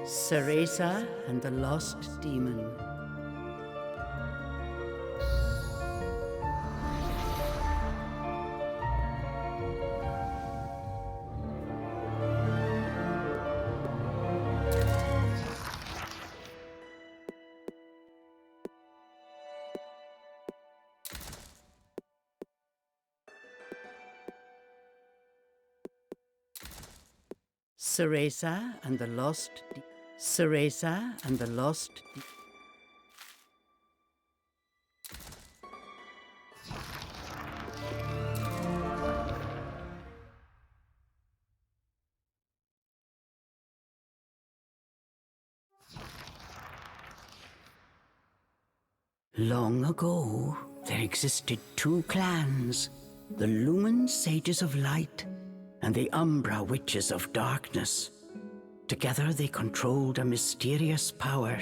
Cereza and the Lost Demon. Cereza and the Lost Demon. Cereza and the Lost Demon. Long ago, there existed two clans, the Lumen Sages of Light and the Umbra Witches of Darkness. Together they controlled a mysterious power.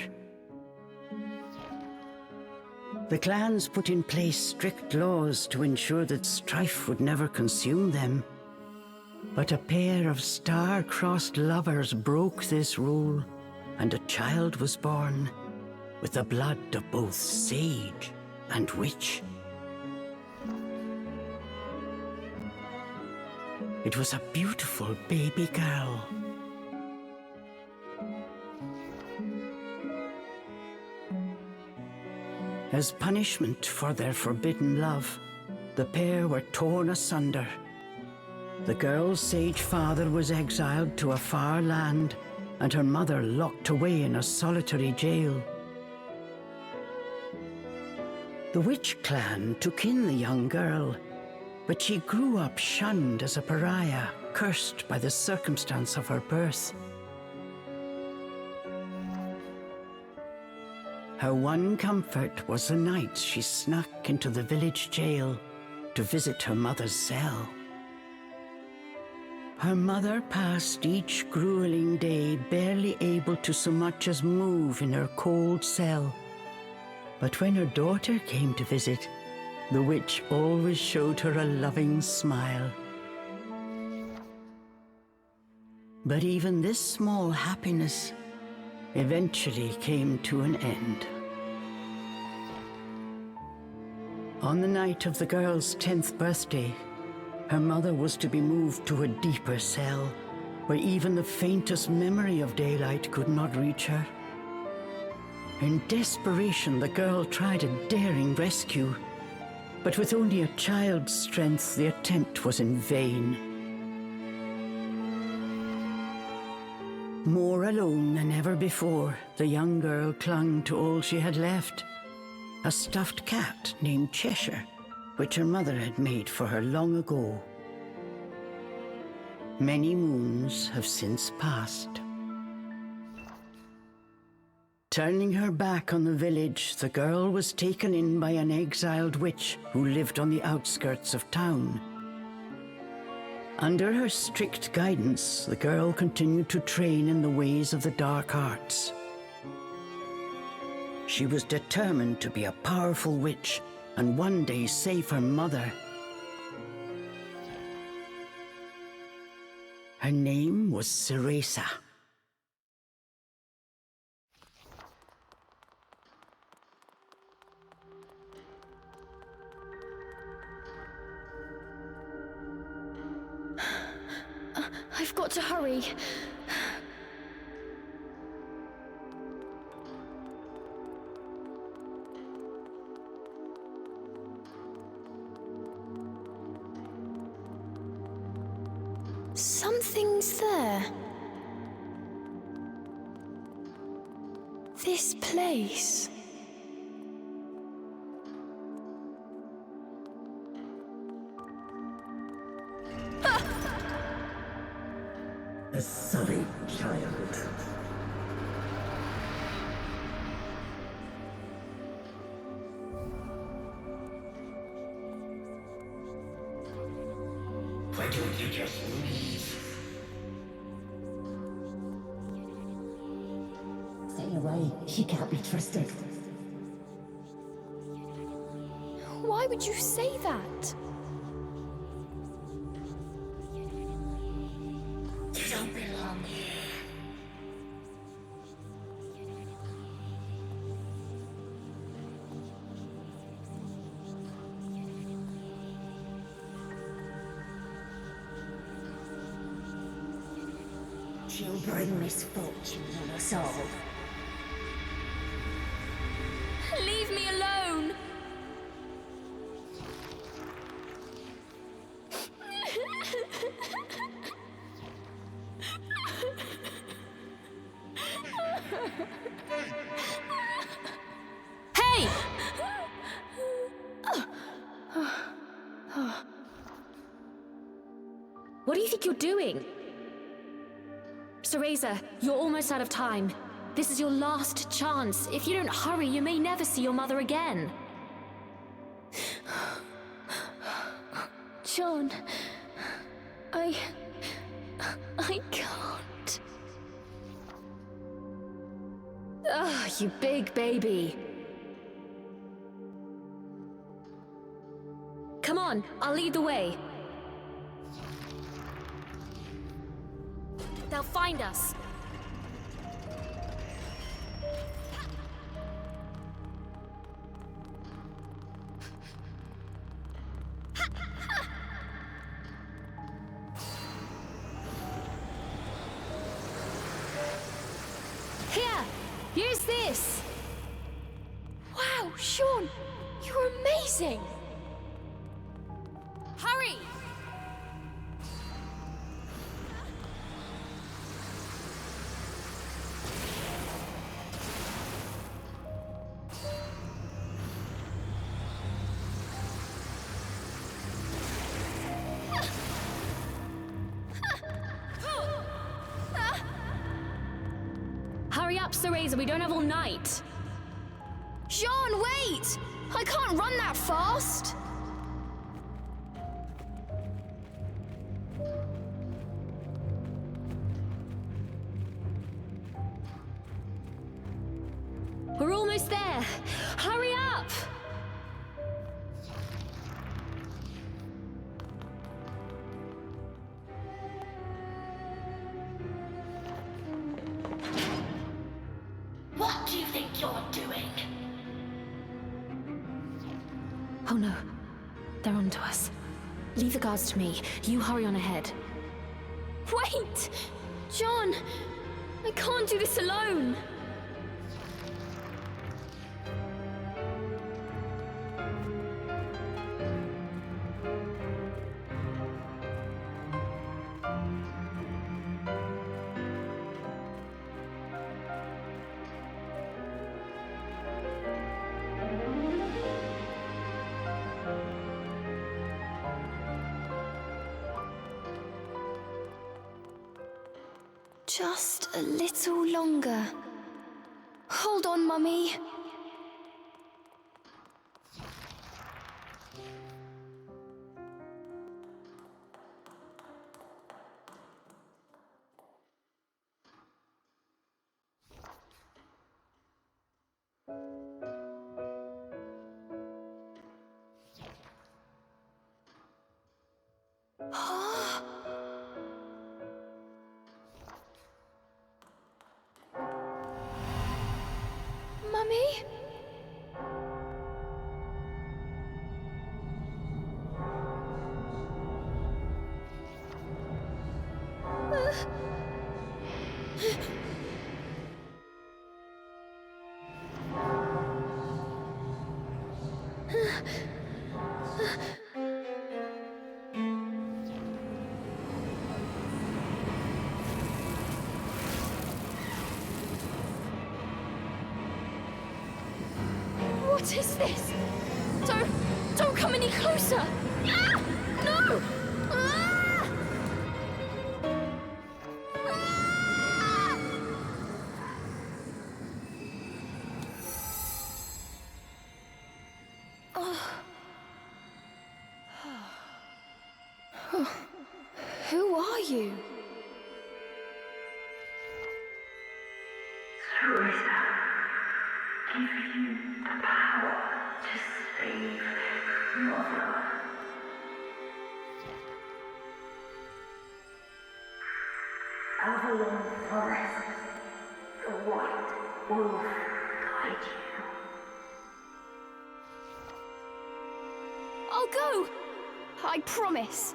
The clans put in place strict laws to ensure that strife would never consume them. But a pair of star-crossed lovers broke this rule, and a child was born, with the blood of both sage and witch. It was a beautiful baby girl. As punishment for their forbidden love, the pair were torn asunder. The girl's sage father was exiled to a far land, and her mother locked away in a solitary jail. The witch clan took in the young girl, but she grew up shunned as a pariah, cursed by the circumstance of her birth. Her one comfort was the nights she snuck into the village jail to visit her mother's cell. Her mother passed each grueling day barely able to so much as move in her cold cell. But when her daughter came to visit, the witch always showed her a loving smile. But even this small happiness eventually came to an end. On the night of the girl's 10th birthday, her mother was to be moved to a deeper cell, where even the faintest memory of daylight could not reach her. In desperation, the girl tried a daring rescue, but with only a child's strength, the attempt was in vain. More alone than ever before, the young girl clung to all she had left, a stuffed cat named Cheshire, which her mother had made for her long ago. Many moons have since passed. Turning her back on the village, the girl was taken in by an exiled witch who lived on the outskirts of town. Under her strict guidance, the girl continued to train in the ways of the dark arts. She was determined to be a powerful witch and one day save her mother. Her name was Cereza. I've got to hurry. Something's there. This place. A sorry child. Why don't you just leave? Stay away. She can't be trusted. Why would you say that? You don't belong here. She'll bring misfortune on us all. Leave me alone! Hey! What do you think you're doing? Cereza, you're almost out of time. This is your last chance. If you don't hurry, you may never see your mother again. John, I can't. Ah, you big baby. Come on, I'll lead the way. They'll find us. Here! Use this! Wow, Sean! You're amazing! Hurry! Hurry up, Cereza, we don't have all night. Sean, wait! I can't run that fast! We're almost there! Hurry up! What do you think you're doing? Oh no, they're onto us. Leave the guards to me. You hurry on ahead. Wait! John! I can't do this alone! Just a little longer. Hold on, Mummy. Mummy? What is this? Don't come any closer! Ah! No! Ah! Ah! Oh. Who are you? Give you the power to save Avalon Forest, the white wolf guide you. I'll go! I promise.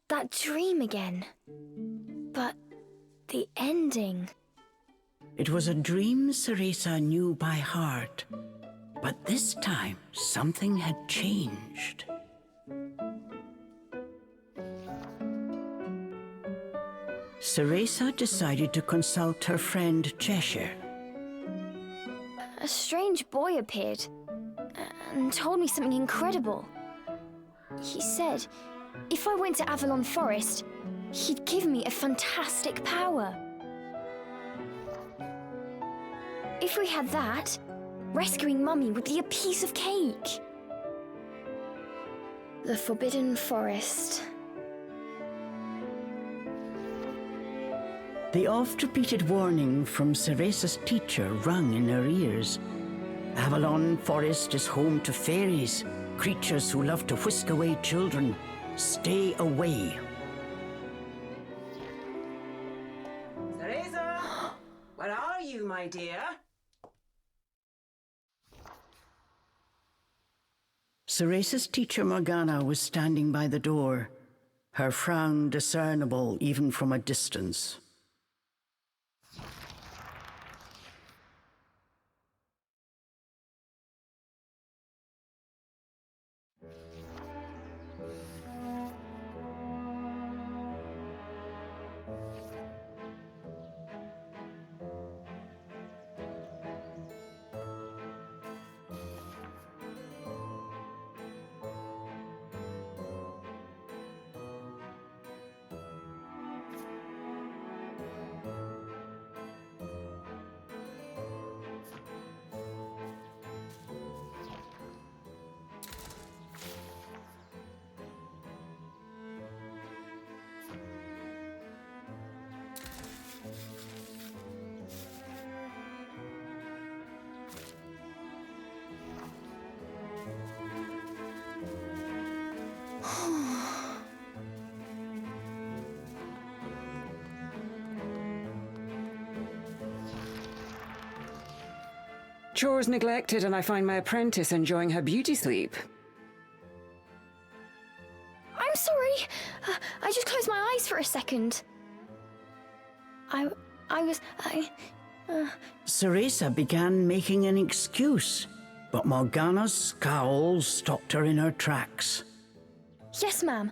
That dream again. But the ending. It was a dream Ceresa knew by heart, but this time something had changed. Ceresa decided to consult her friend Cheshire. A strange boy appeared and told me something incredible. He said if I went to Avalon Forest, he'd give me a fantastic power. If we had that, rescuing Mummy would be a piece of cake. The Forbidden Forest. The oft-repeated warning from Ceresa's teacher rung in her ears. Avalon Forest is home to fairies, creatures who love to whisk away children. Stay away. Ceresa! Where are you, my dear? Ceresa's teacher Morgana was standing by the door, her frown discernible even from a distance. Chores neglected, and I find my apprentice enjoying her beauty sleep. I'm sorry. I just closed my eyes for a second. Ceresa began making an excuse, but Morgana's scowl stopped her in her tracks. Yes, ma'am.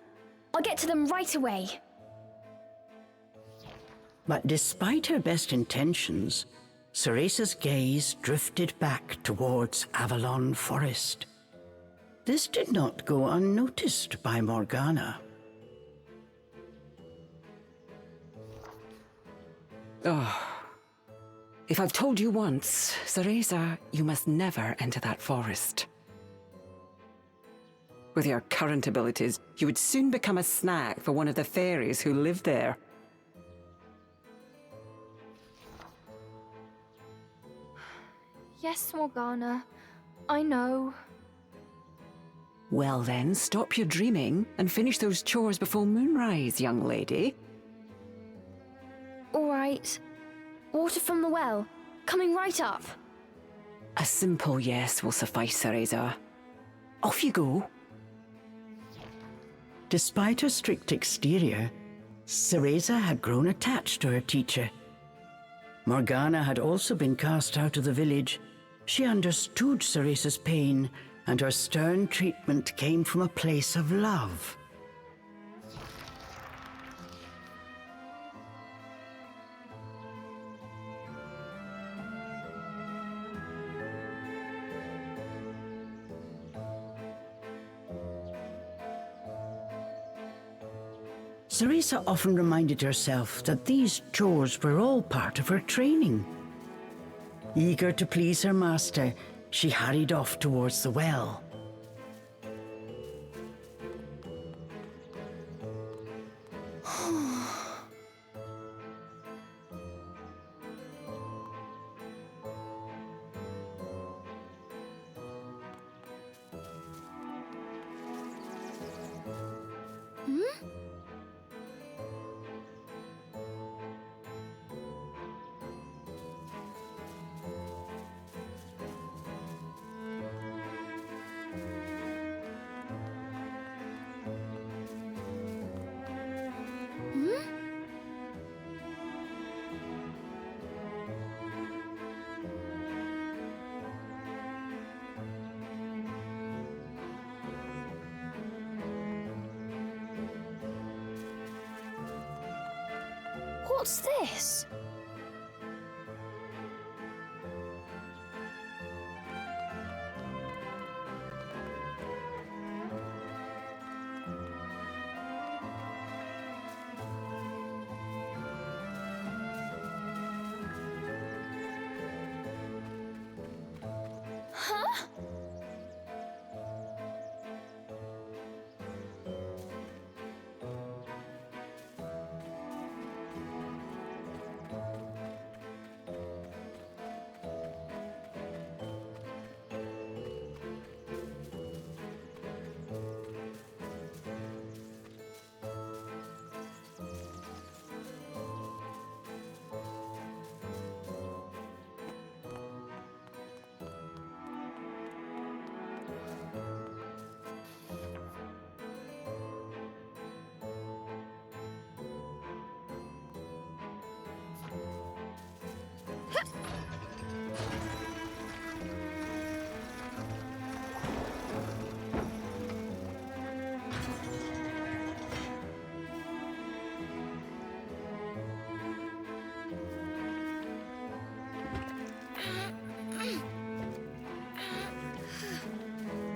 I'll get to them right away. But despite her best intentions, Ceresa's gaze drifted back towards Avalon Forest. This did not go unnoticed by Morgana. Oh. If I've told you once, Ceresa, you must never enter that forest. With your current abilities, you would soon become a snack for one of the fairies who live there. Yes, Morgana. I know. Well then, stop your dreaming and finish those chores before moonrise, young lady. All right. Water from the well. Coming right up. A simple yes will suffice, Ceresa. Off you go. Despite her strict exterior, Ceresa had grown attached to her teacher. Morgana had also been cast out of the village. She understood Ceresa's pain, and her stern treatment came from a place of love. Ceresa often reminded herself that these chores were all part of her training. Eager to please her master, she hurried off towards the well. What's this? Huh?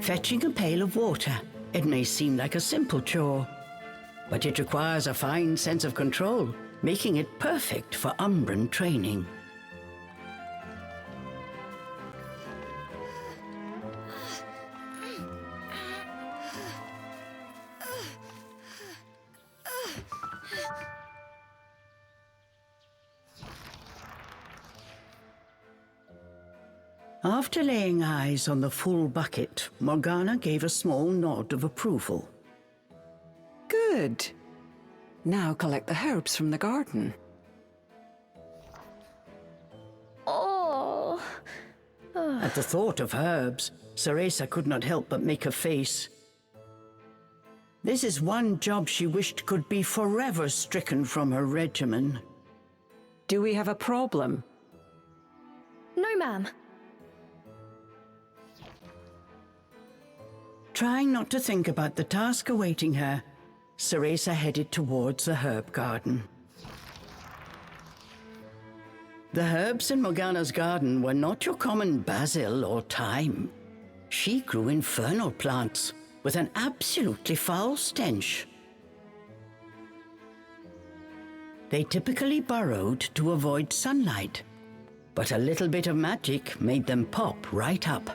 Fetching a pail of water. It may seem like a simple chore, but it requires a fine sense of control, making it perfect for Umbran training. After laying eyes on the full bucket, Morgana gave a small nod of approval. Good. Now collect the herbs from the garden. Oh. At the thought of herbs, Ceresa could not help but make a face. This is one job she wished could be forever stricken from her regimen. Do we have a problem? No, ma'am. Trying not to think about the task awaiting her, Ceresa headed towards the herb garden. The herbs in Morgana's garden were not your common basil or thyme. She grew infernal plants with an absolutely foul stench. They typically burrowed to avoid sunlight, but a little bit of magic made them pop right up.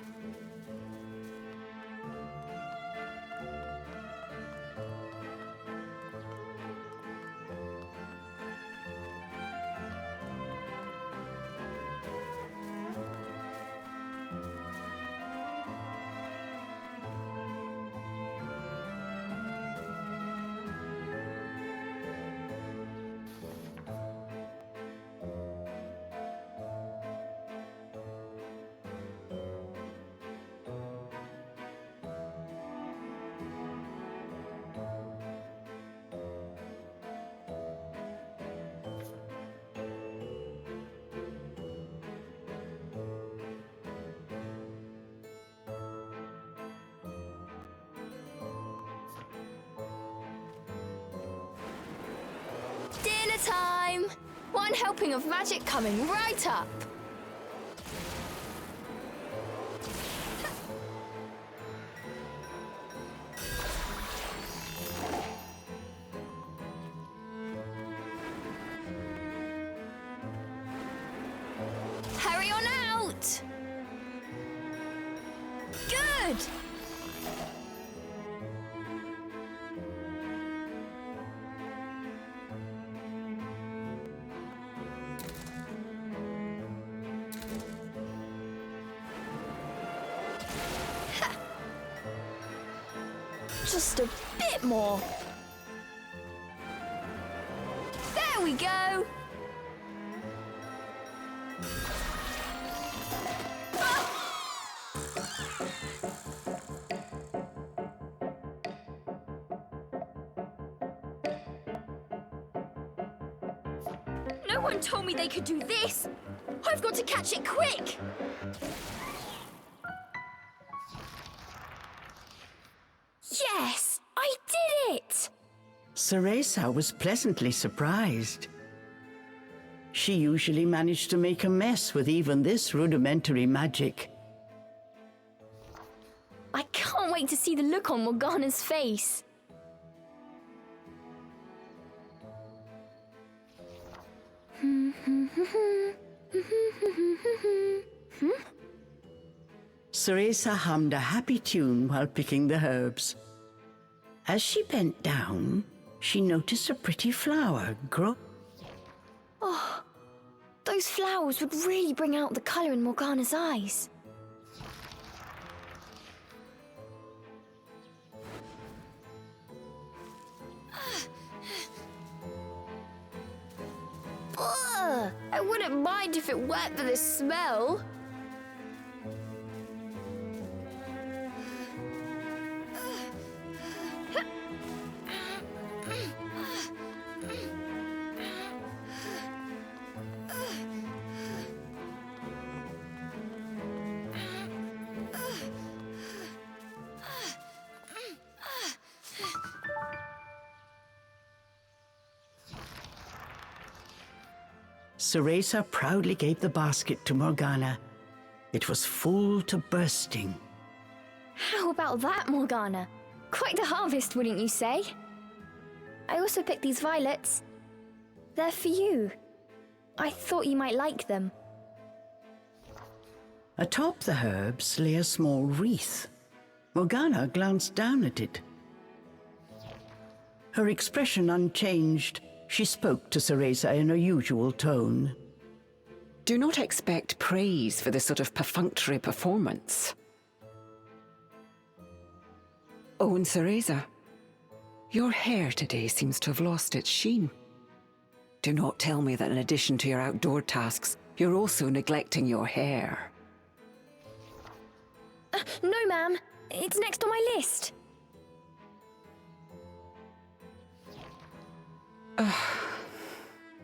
Dinner time! One helping of magic coming right up. Hurry on out! good! Ha. Just a bit more. There we go! No one told me they could do this! I've got to catch it quick! Yes! I did it! Cereza was pleasantly surprised. She usually managed to make a mess with even this rudimentary magic. I can't wait to see the look on Morgana's face. Cereza hummed a happy tune while picking the herbs. As she bent down, she noticed a pretty flower grow. Oh, those flowers would really bring out the colour in Morgana's eyes. Ugh, I wouldn't mind if it weren't for the smell. Cereza proudly gave the basket to Morgana. It was full to bursting. How about that, Morgana? Quite the harvest, wouldn't you say? I also picked these violets. They're for you. I thought you might like them. Atop the herbs lay a small wreath. Morgana glanced down at it. Her expression unchanged, she spoke to Cereza in her usual tone. Do not expect praise for this sort of perfunctory performance. Oh, and Cereza, your hair today seems to have lost its sheen. Do not tell me that in addition to your outdoor tasks, you're also neglecting your hair. No, ma'am. It's next on my list.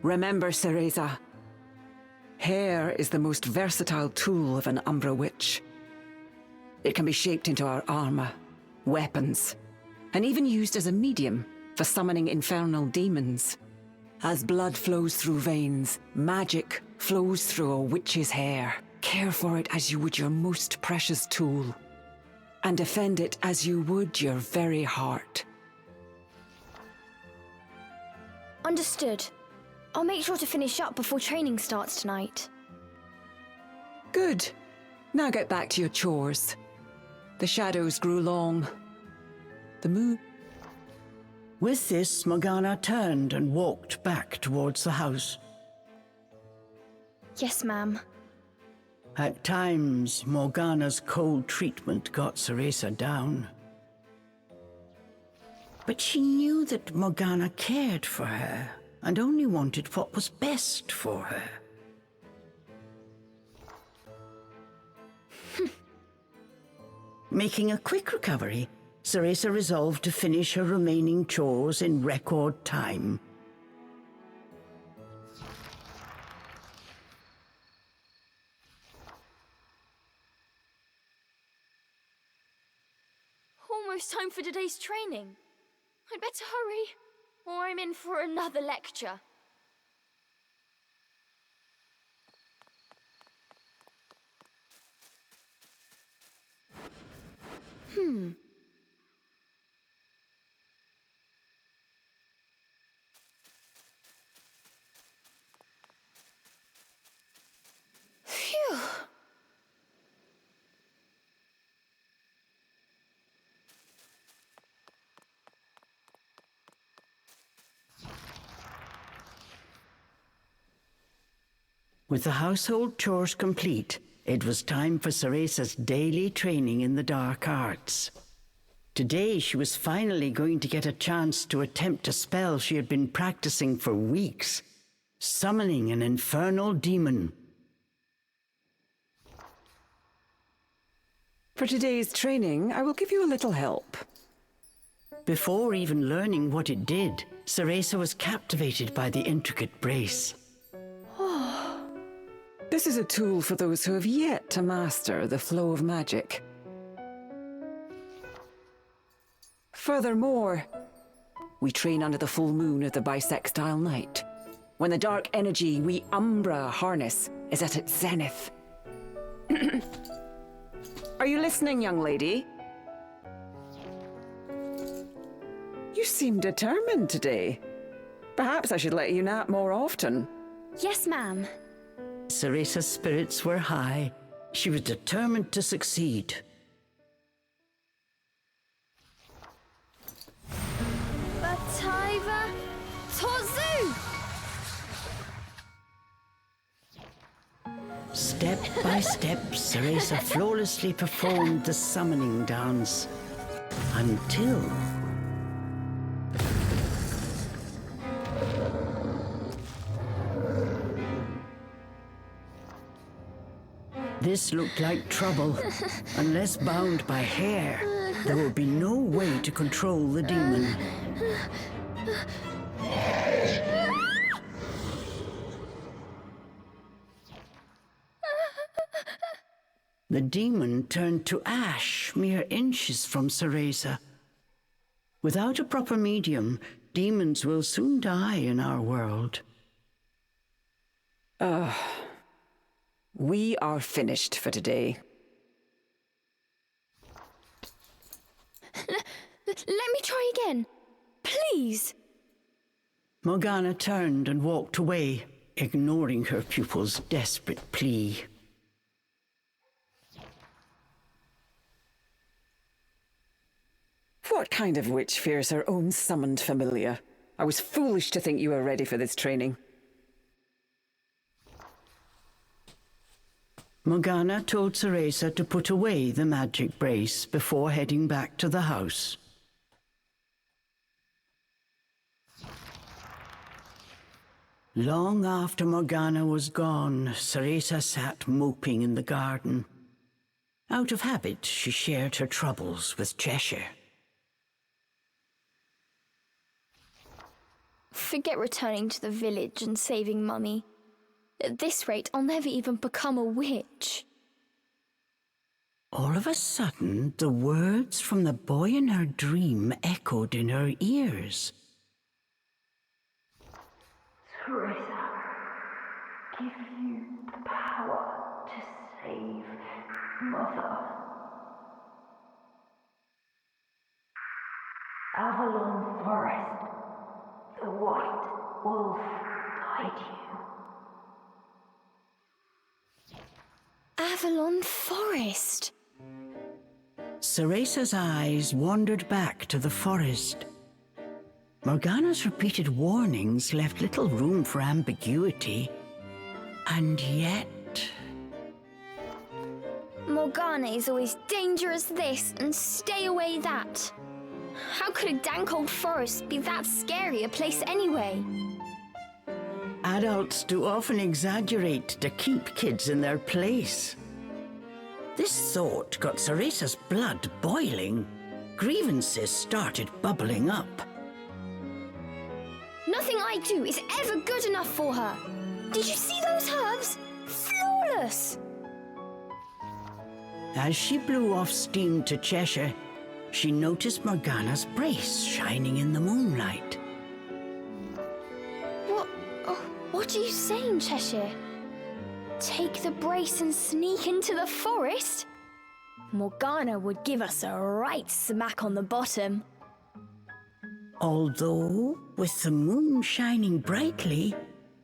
Remember, Cereza, hair is the most versatile tool of an Umbra witch. It can be shaped into our armor, weapons, and even used as a medium for summoning infernal demons. As blood flows through veins, magic flows through a witch's hair. Care for it as you would your most precious tool, and defend it as you would your very heart. Understood. I'll make sure to finish up before training starts tonight. Good. Now get back to your chores. The shadows grew long. The moon... With this, Morgana turned and walked back towards the house. Yes, ma'am. At times, Morgana's cold treatment got Cereza down. But she knew that Morgana cared for her and only wanted what was best for her. Making a quick recovery, Cereza resolved to finish her remaining chores in record time. Almost time for today's training. I'd better hurry, or I'm in for another lecture. Phew. With the household chores complete, it was time for Ceresa's daily training in the dark arts. Today she was finally going to get a chance to attempt a spell she had been practicing for weeks, summoning an infernal demon. For today's training, I will give you a little help. Before even learning what it did, Ceresa was captivated by the intricate brace. This is a tool for those who have yet to master the flow of magic. Furthermore, we train under the full moon of the bisextile night, when the dark energy we Umbra harness is at its zenith. Are you listening, young lady? You seem determined today. Perhaps I should let you nap more often. Yes, ma'am. Ceresa's spirits were high. She was determined to succeed. Bataiva Tozu! Step by step, Ceresa flawlessly performed the summoning dance. Until... This looked like trouble. Unless bound by hair, there would be no way to control the demon. The demon turned to ash mere inches from Ceresa. Without a proper medium, demons will soon die in our world. We are finished for today. Let me try again. Please. Morgana turned and walked away, ignoring her pupil's desperate plea. What kind of witch fears her own summoned familiar? I was foolish to think you were ready for this training. Morgana told Ceresa to put away the magic brace before heading back to the house. Long after Morgana was gone, Ceresa sat moping in the garden. Out of habit, she shared her troubles with Cheshire. Forget returning to the village and saving Mummy. At this rate, I'll never even become a witch. All of a sudden, the words from the boy in her dream echoed in her ears. Ceresa, give you the power to save Mother. Avalon Forest, the White Wolf guide you. Avalon Forest. Ceresa's eyes wandered back to the forest. Morgana's repeated warnings left little room for ambiguity. And yet... Morgana is always dangerous this and stay away that. How could a dank old forest be that scary a place anyway? Adults do often exaggerate to keep kids in their place. This thought got Ceresa's blood boiling. Grievances started bubbling up. Nothing I do is ever good enough for her. Did you see those herbs? Flawless! As she blew off steam to Cheshire, she noticed Morgana's brace shining in the moonlight. What are you saying, Cheshire? Take the brace and sneak into the forest? Morgana would give us a right smack on the bottom. Although, with the moon shining brightly,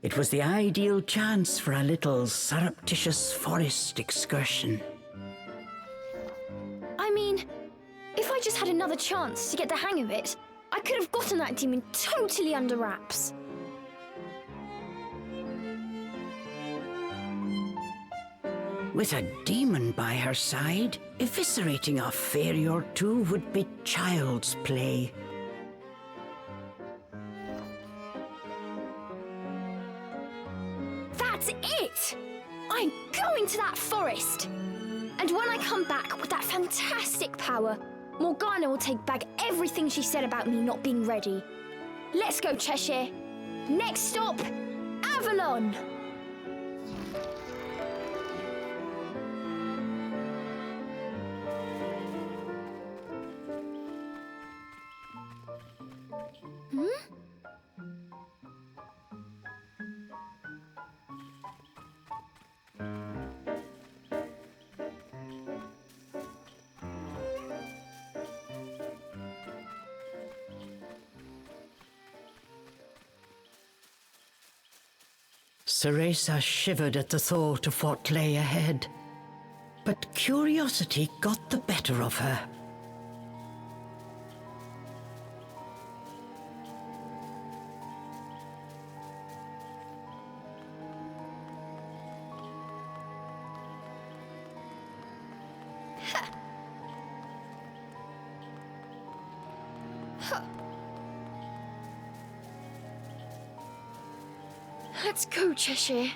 it was the ideal chance for a little surreptitious forest excursion. I mean, if I just had another chance to get the hang of it, I could have gotten that demon totally under wraps. With a demon by her side, eviscerating a fairy or two would be child's play. That's it! I'm going to that forest! And when I come back with that fantastic power, Morgana will take back everything she said about me not being ready. Let's go, Cheshire. Next stop, Avalon! Ceresa shivered at the thought of what lay ahead, but curiosity got the better of her. Let's go, Cheshire.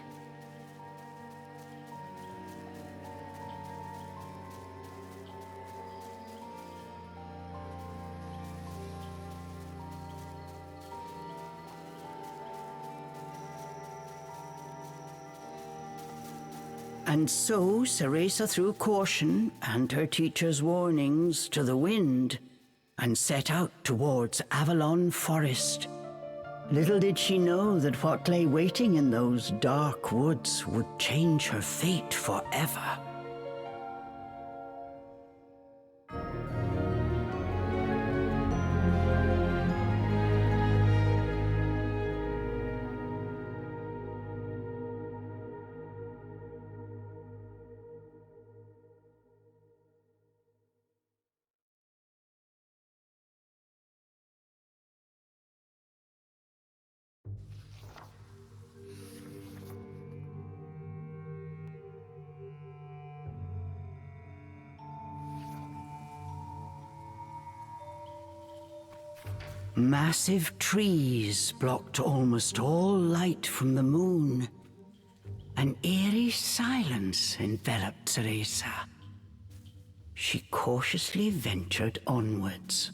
And so Ceresa threw caution and her teacher's warnings to the wind and set out towards Avalon Forest. Little did she know that what lay waiting in those dark woods would change her fate forever. Massive trees blocked almost all light from the moon. An eerie silence enveloped Ceresa. She cautiously ventured onwards.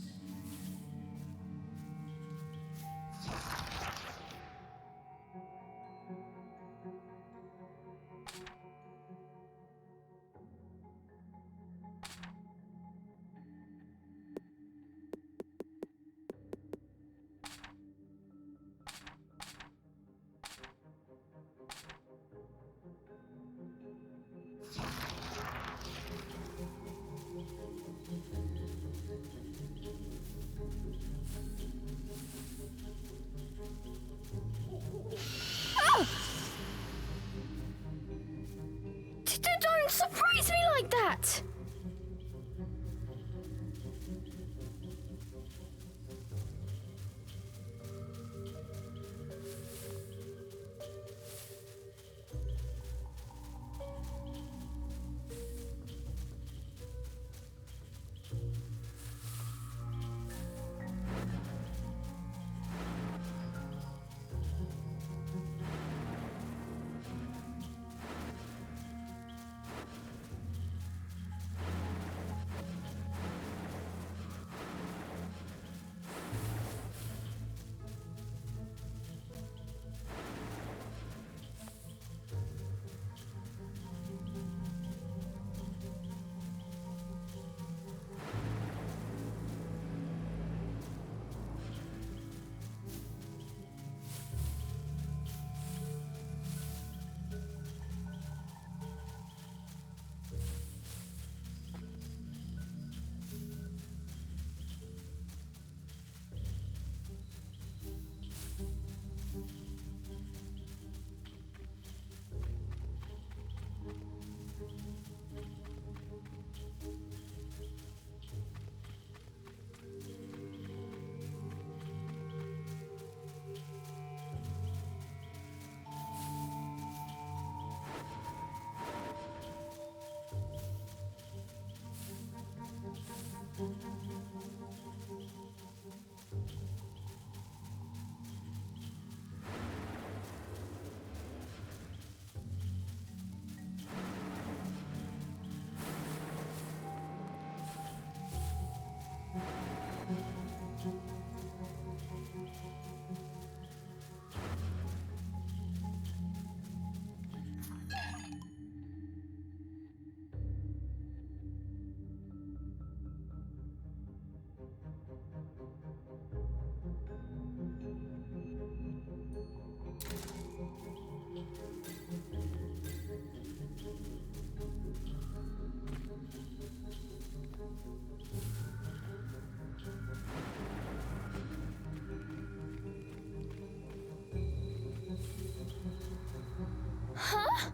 Huh?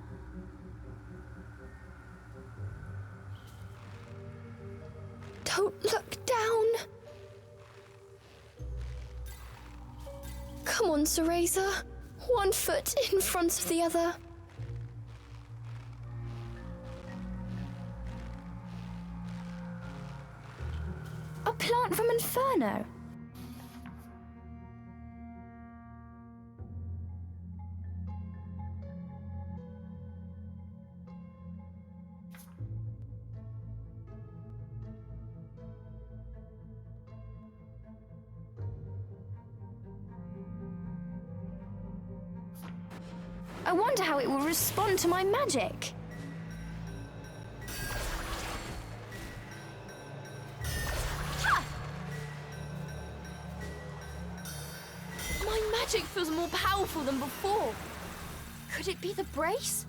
Don't look down. Come on, Cereza. One foot in front of the other. A plant from Inferno. I wonder how it will respond to my magic. Ha! My magic feels more powerful than before. Could it be the brace?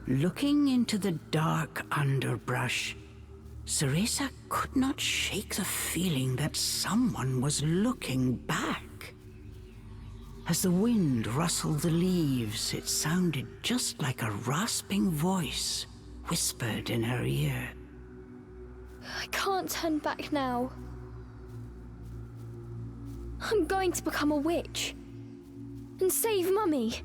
Looking into the dark underbrush, Cereza could not shake the feeling that someone was looking back. As the wind rustled the leaves, it sounded just like a rasping voice whispered in her ear. I can't turn back now. I'm going to become a witch and save Mummy.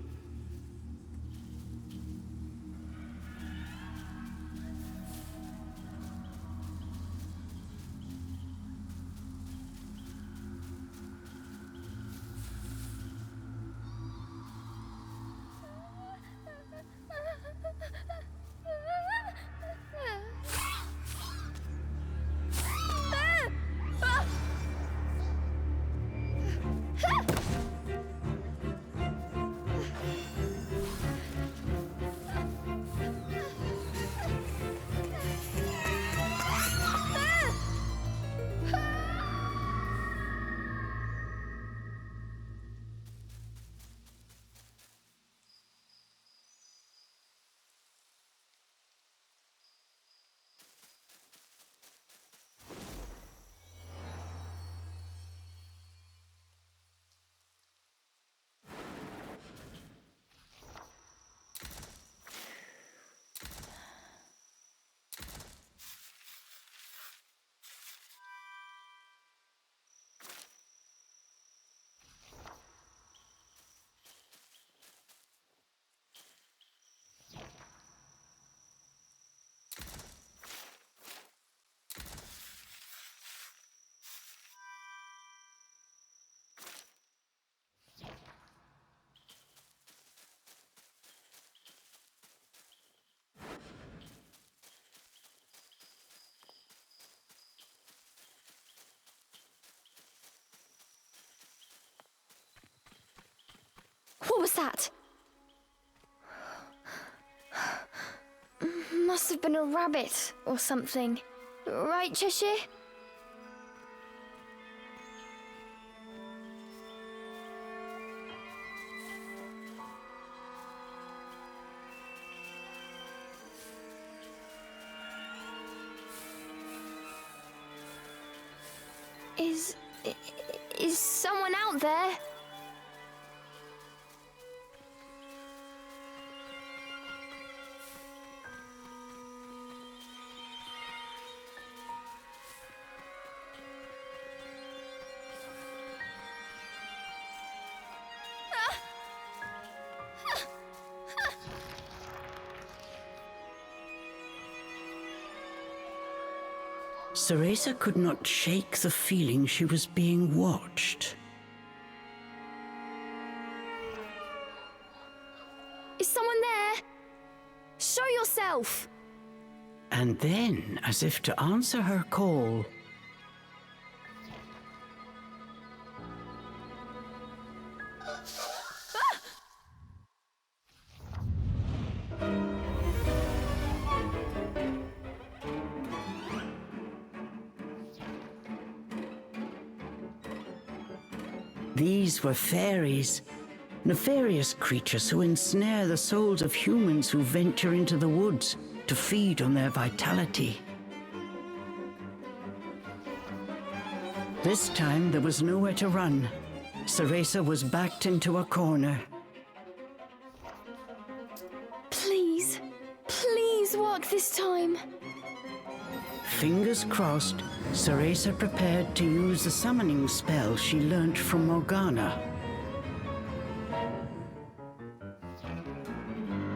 What was that? Must have been a rabbit or something. Right, Cheshire? Is someone out there? Cereza could not shake the feeling she was being watched. Is someone there? Show yourself! And then, as if to answer her call, these were fairies, nefarious creatures who ensnare the souls of humans who venture into the woods to feed on their vitality. This time there was nowhere to run. Cereza was backed into a corner. Please, please work this time. Fingers crossed, Cereza prepared to use the summoning spell she learnt from Morgana.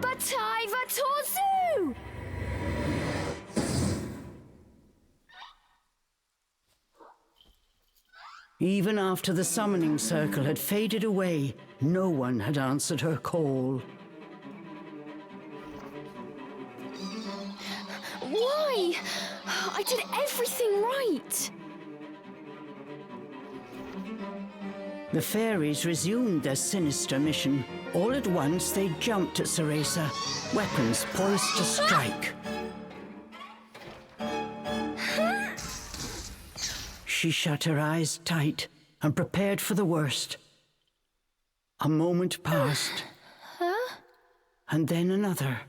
Batai Vatorzu! Even after the summoning circle had faded away, no one had answered her call. Why? I did everything right. The fairies resumed their sinister mission. All at once, they jumped at Cereza, weapons poised to strike. She shut her eyes tight and prepared for the worst. A moment passed, and then another.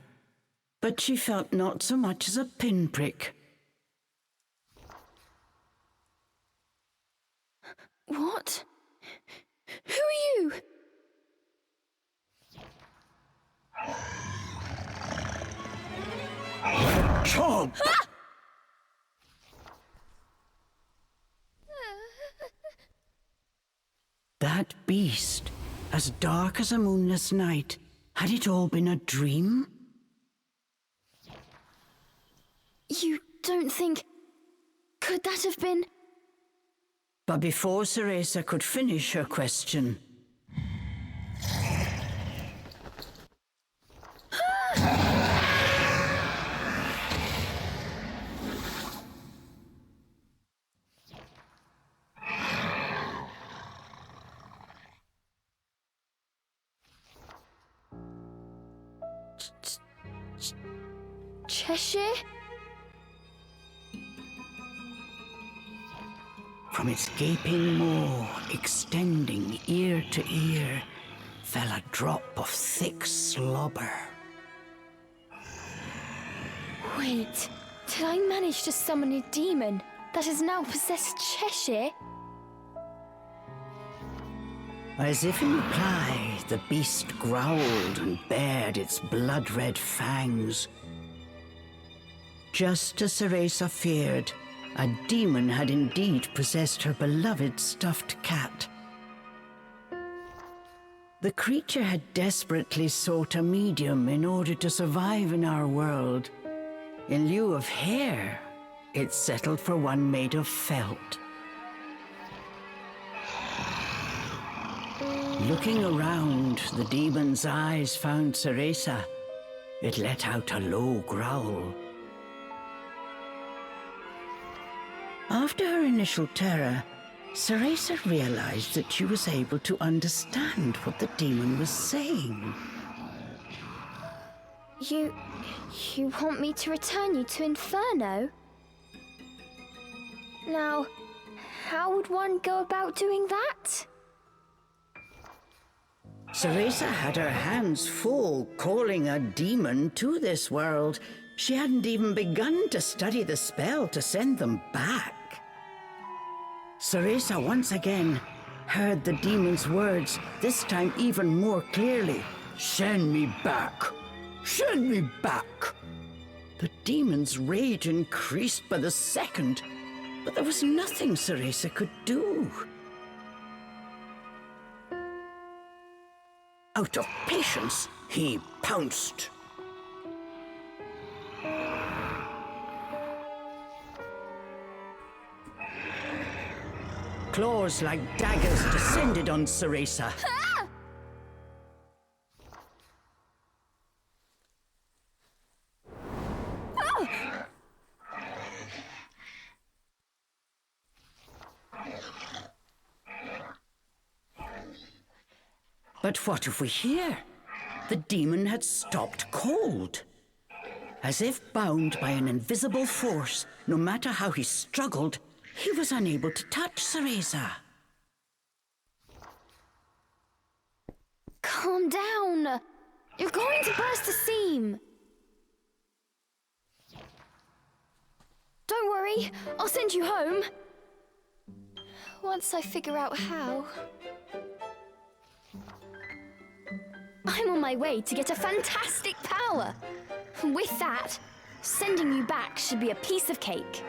But she felt not so much as a pinprick. What? Who are you? Chomp! That beast, as dark as a moonless night, had it all been a dream? You don't think... Could that have been... But before Cereza could finish her question, Cheshire? from its gaping maw, extending ear to ear, fell a drop of thick slobber. Wait, did I manage to summon a demon that has now possessed Cheshire? As if in reply, the beast growled and bared its blood-red fangs. Just as Cereza feared, a demon had indeed possessed her beloved stuffed cat. The creature had desperately sought a medium in order to survive in our world. In lieu of hair, it settled for one made of felt. Looking around, the demon's eyes found Cereza. It let out a low growl. After her initial terror, Ceresa realized that she was able to understand what the demon was saying. You want me to return you to Inferno? Now, how would one go about doing that? Ceresa had her hands full calling a demon to this world. She hadn't even begun to study the spell to send them back. Ceresa once again heard the demon's words, this time even more clearly. Send me back! Send me back! The demon's rage increased by the second, but there was nothing Ceresa could do. Out of patience, he pounced. Claws like daggers descended on Ceresa. But what of we hear? The demon had stopped cold. As if bound by an invisible force, no matter how he struggled, he was unable to touch Ceresa. Calm down. You're going to burst the seam. Don't worry, I'll send you home. Once I figure out how. I'm on my way to get a fantastic power. With that, sending you back should be a piece of cake.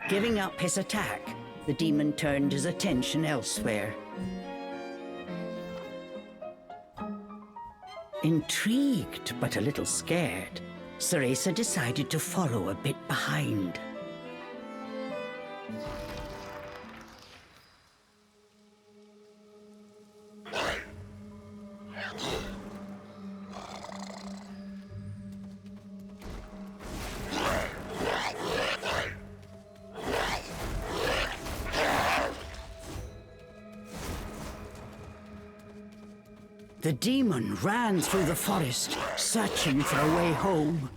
Giving up his attack, the demon turned his attention elsewhere. Intrigued but a little scared, Ceresa decided to follow a bit behind. The demon ran through the forest, searching for a way home.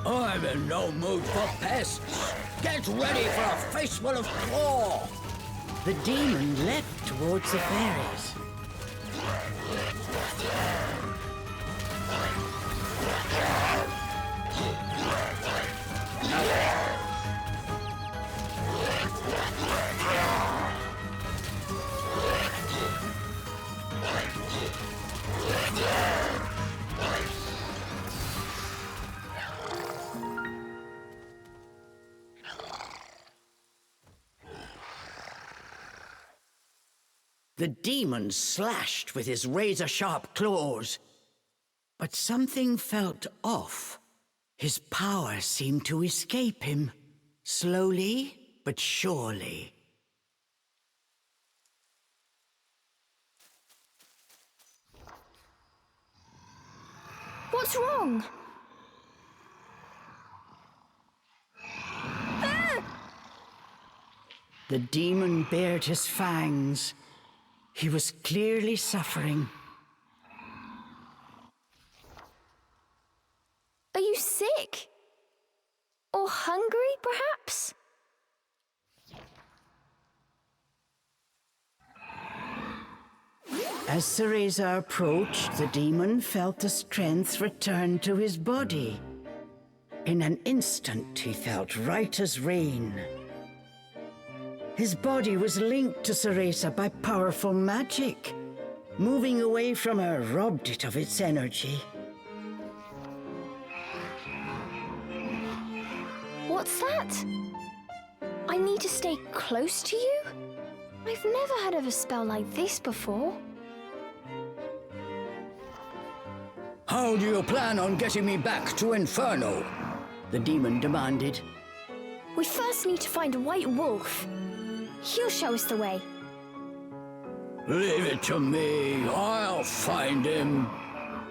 I'm in no mood for pests. Get ready for a faceful of claw. The demon leapt towards the fairies. The demon slashed with his razor-sharp claws. But something felt off. His power seemed to escape him, slowly but surely. What's wrong? The demon bared his fangs. He was clearly suffering. Are you sick? Or hungry, perhaps? As Ceresa approached, the demon felt the strength return to his body. In an instant, he felt right as rain. His body was linked to Ceresa by powerful magic. Moving away from her robbed it of its energy. What's that? I need to stay close to you? I've never heard of a spell like this before. How do you plan on getting me back to Inferno? The demon demanded. We first need to find a white wolf. He'll show us the way. Leave it to me. I'll find him,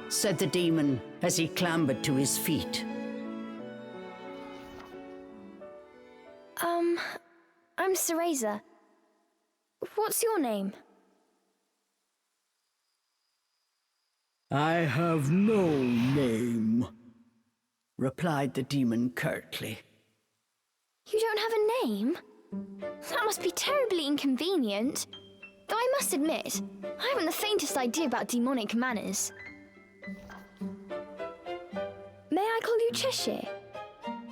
said the demon as he clambered to his feet. I'm Cereza. What's your name? I have no name, replied the demon curtly. You don't have a name? That must be terribly inconvenient. Though I must admit, I haven't the faintest idea about demonic manners. May I call you Cheshire?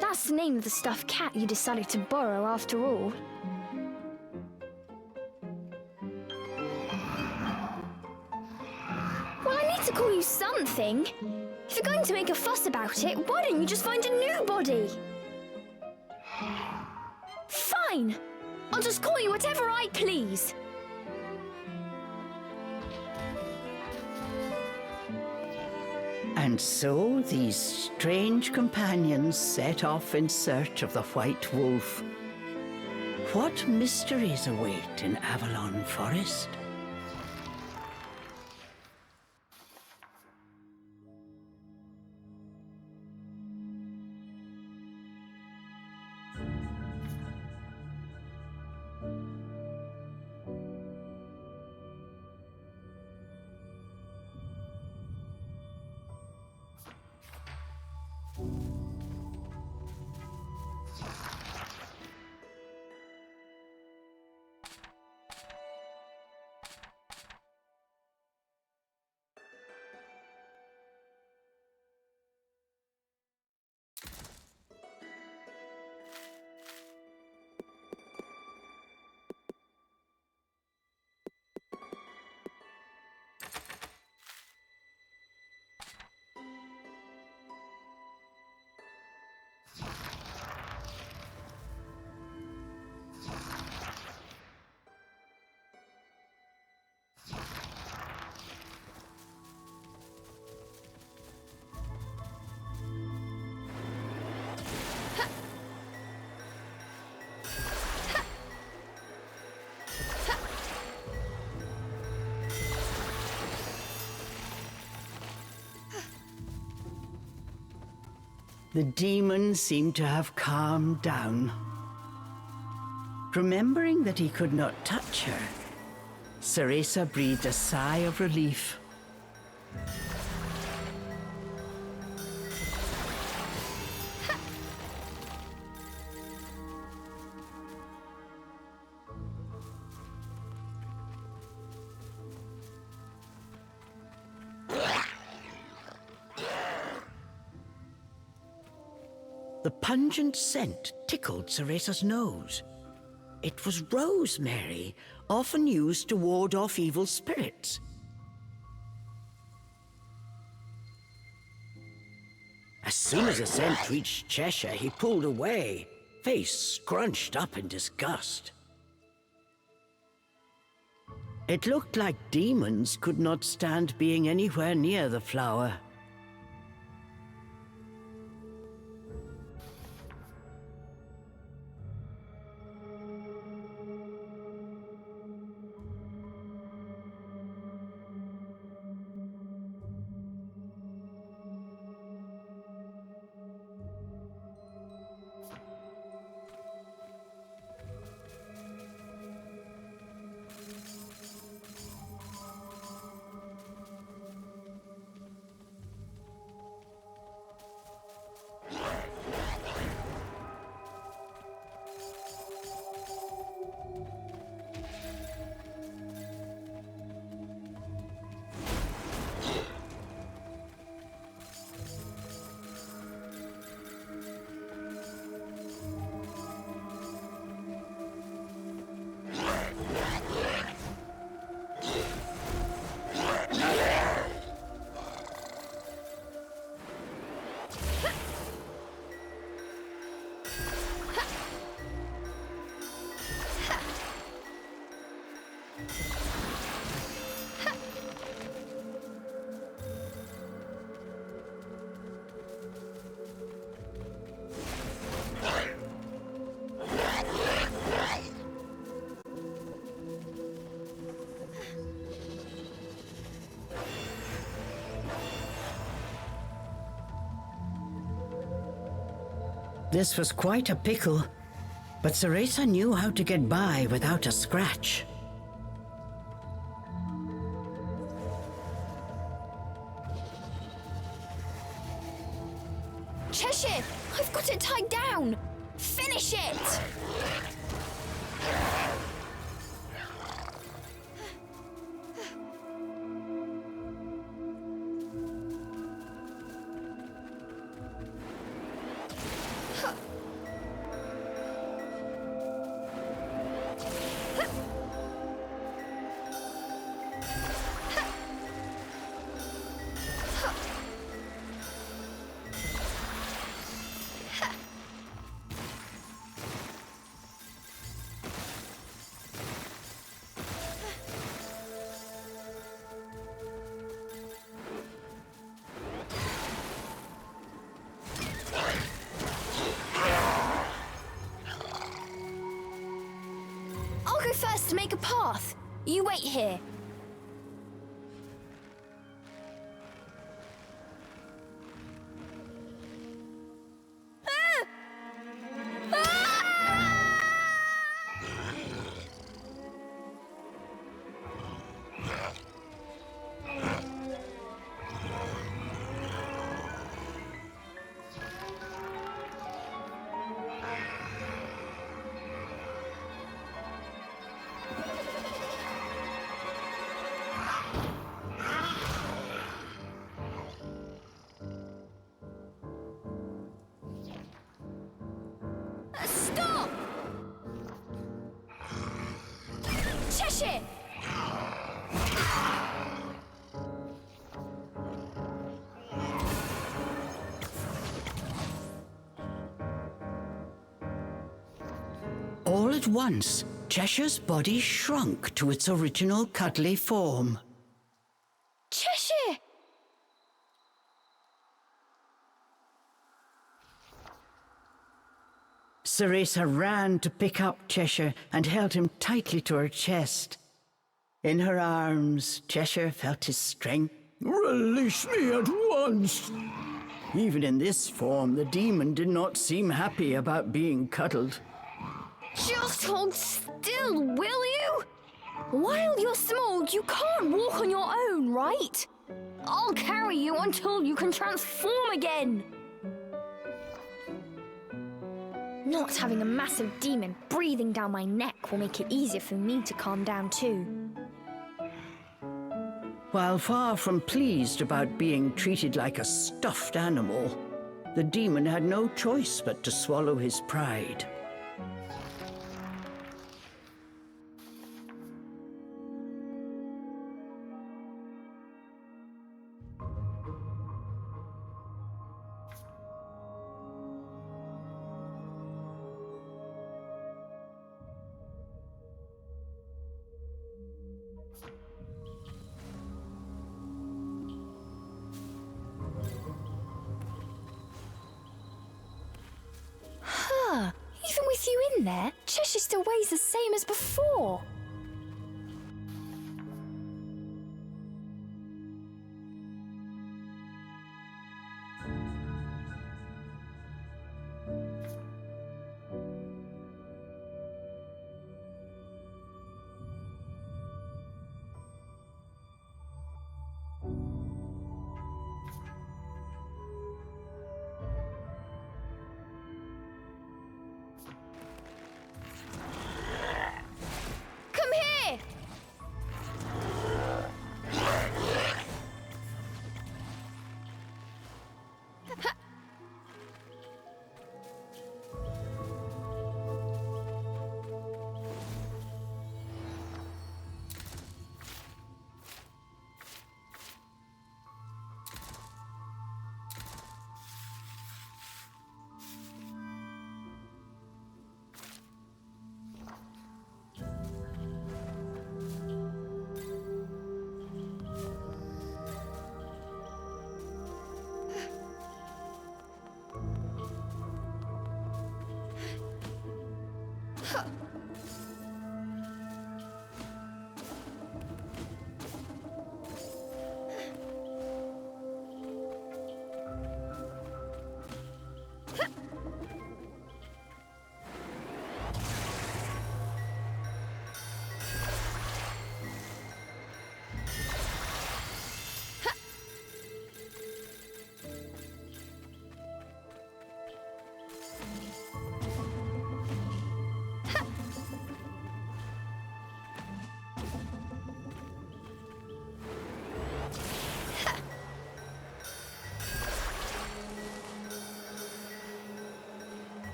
That's the name of the stuffed cat you decided to borrow after all. Well, I need to call you something. If you're going to make a fuss about it, why don't you just find a new body? Fine! I'll just call you whatever I please. And so these strange companions set off in search of the White Wolf. What mysteries await in Avalon Forest? The demon seemed to have calmed down. Remembering that he could not touch her, Cereza breathed a sigh of relief. The pungent scent tickled Cereza's nose. It was rosemary, often used to ward off evil spirits. As soon as the scent reached Cheshire, he pulled away, face scrunched up in disgust. It looked like demons could not stand being anywhere near the flower. This was quite a pickle, but Ceresa knew how to get by without a scratch. Cheshire! I've got it tied down! Finish it! I'll go first to make a path. You wait here. Stop! Cheshire! All at once, Cheshire's body shrunk to its original cuddly form. Cheshire! Ceresa ran to pick up Cheshire and held him tightly to her chest. In her arms, Cheshire felt his strength. Release me at once! Even in this form, the demon did not seem happy about being cuddled. Just hold still, will you? While you're small, you can't walk on your own, right? I'll carry you until you can transform again. Not having a massive demon breathing down my neck will make it easier for me to calm down too. While far from pleased about being treated like a stuffed animal, the demon had no choice but to swallow his pride. Even with you in there, Cheshire still weighs the same as before.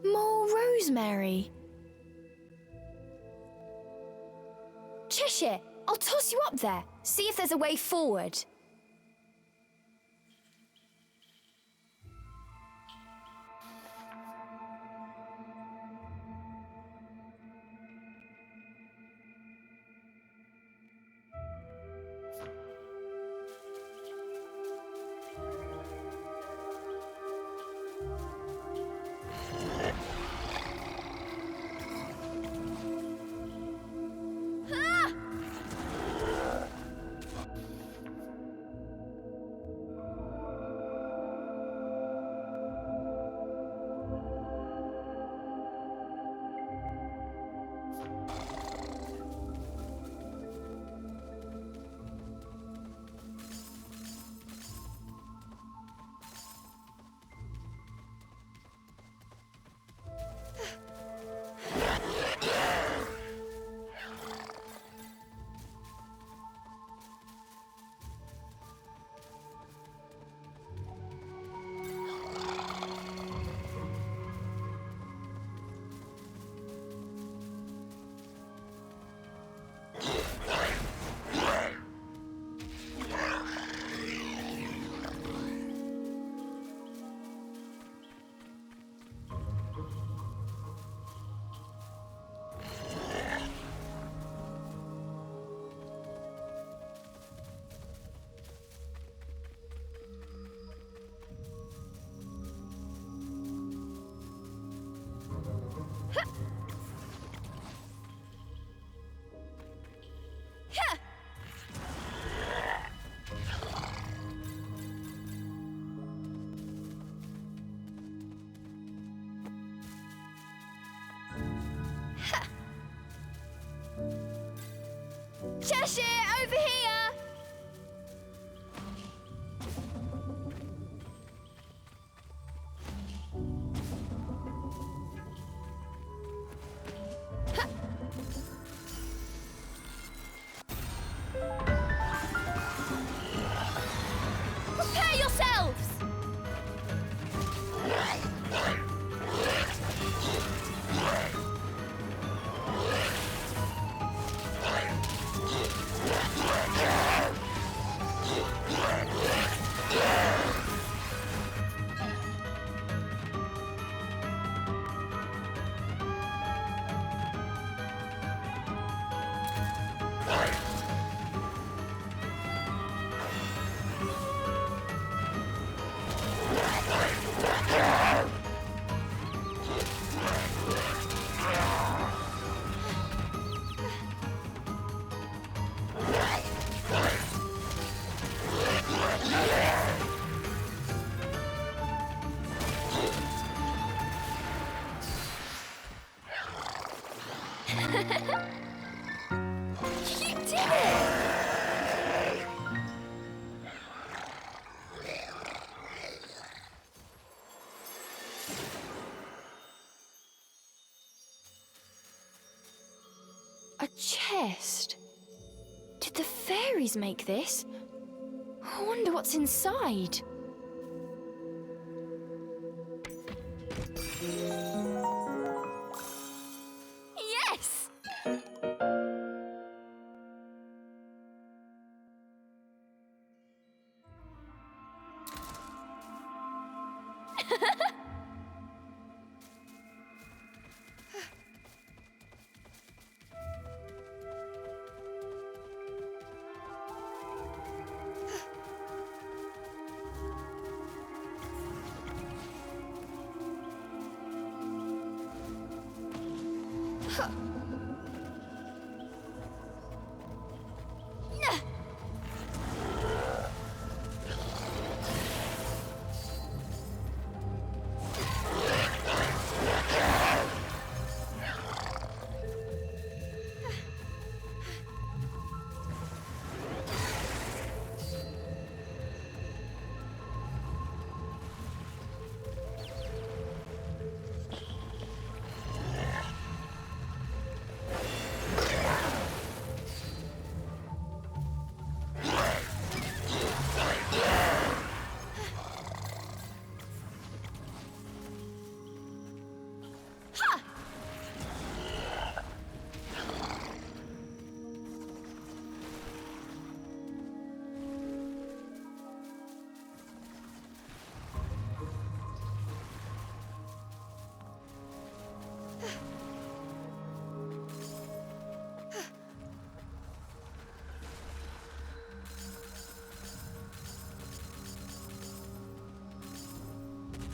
More rosemary. Cheshire, I'll toss you up there. See if there's a way forward. Cheshire, over here! Prepare yourselves! You did it! A chest? Did the fairies make this? I wonder what's inside. Yes!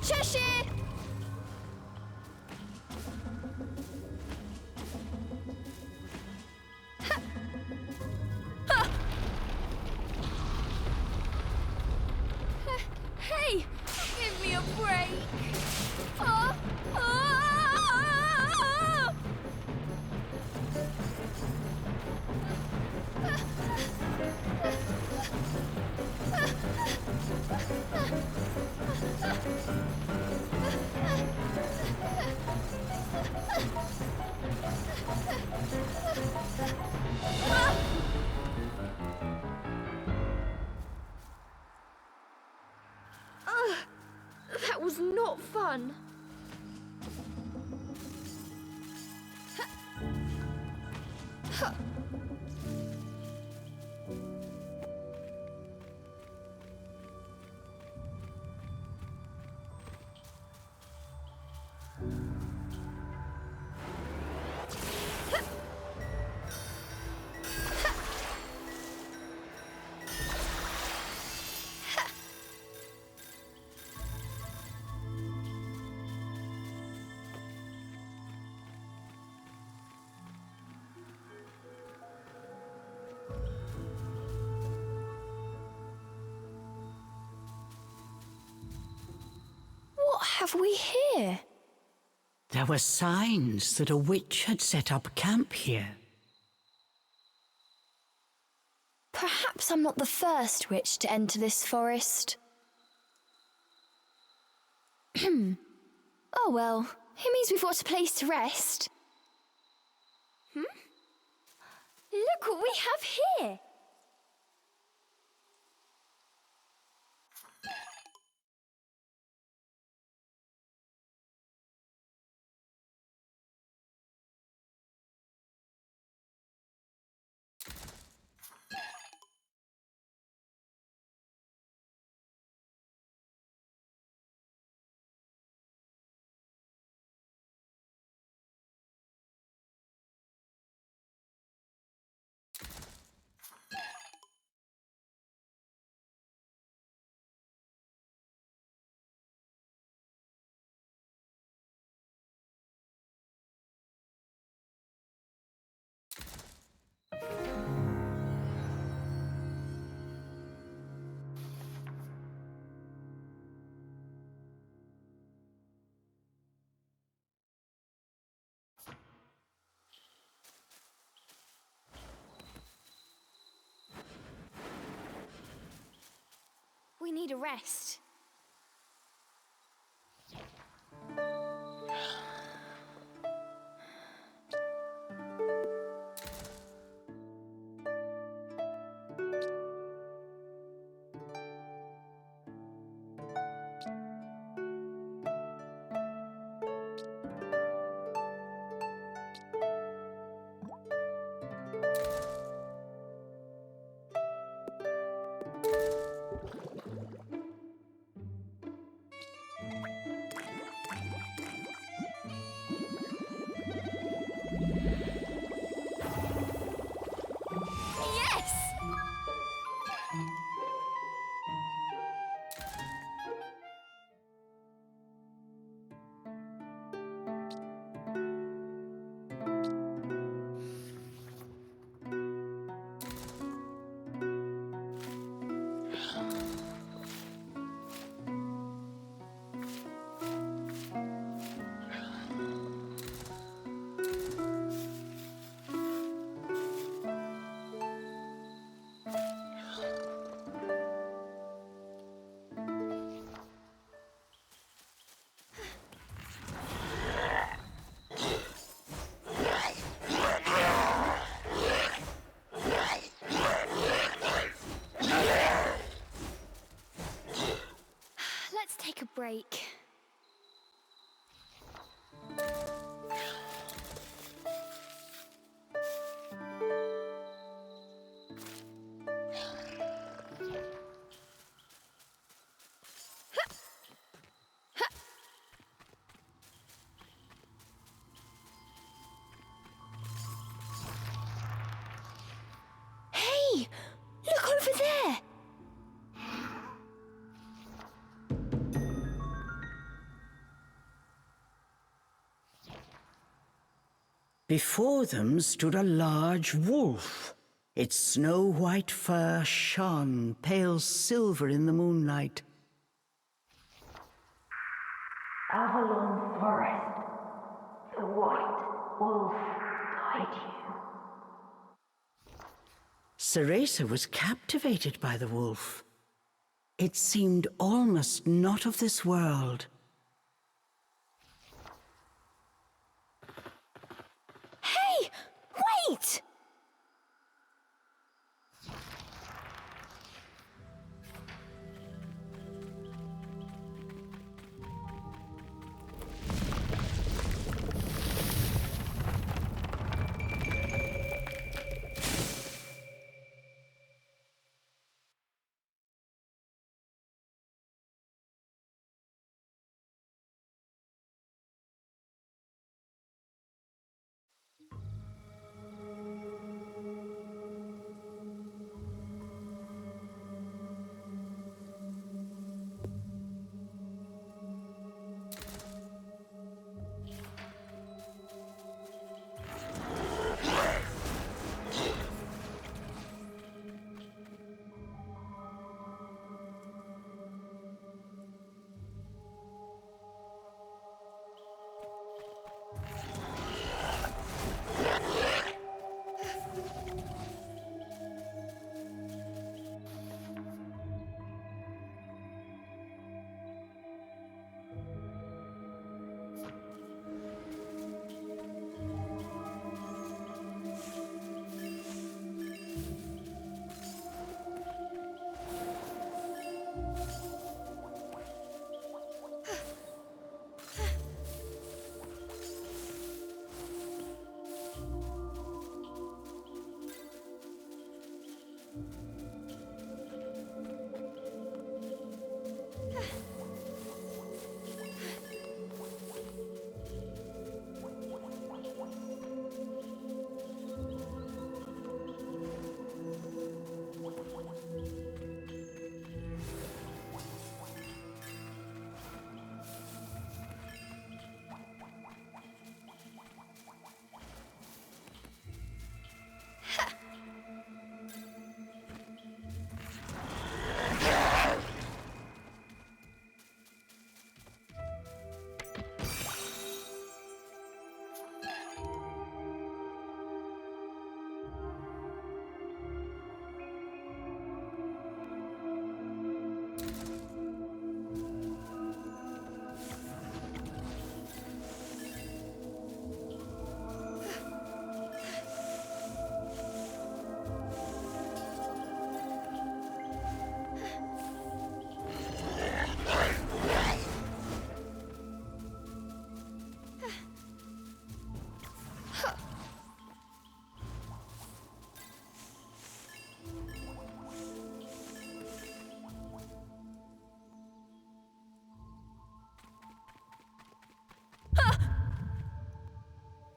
Cheshire! Hey! Give me a break! Oh, oh, that was not fun. What have we here? There were signs that a witch had set up camp here. Perhaps I'm not the first witch to enter this forest. Oh well, it means we've got a place to rest. Look what we have here! We need a rest. Break. Hey, look over there. Before them stood a large wolf. Its snow-white fur shone pale silver in the moonlight. Avalon Forest. The white wolf guide you. Ceresa was captivated by the wolf. It seemed almost not of this world. Hey! Wait!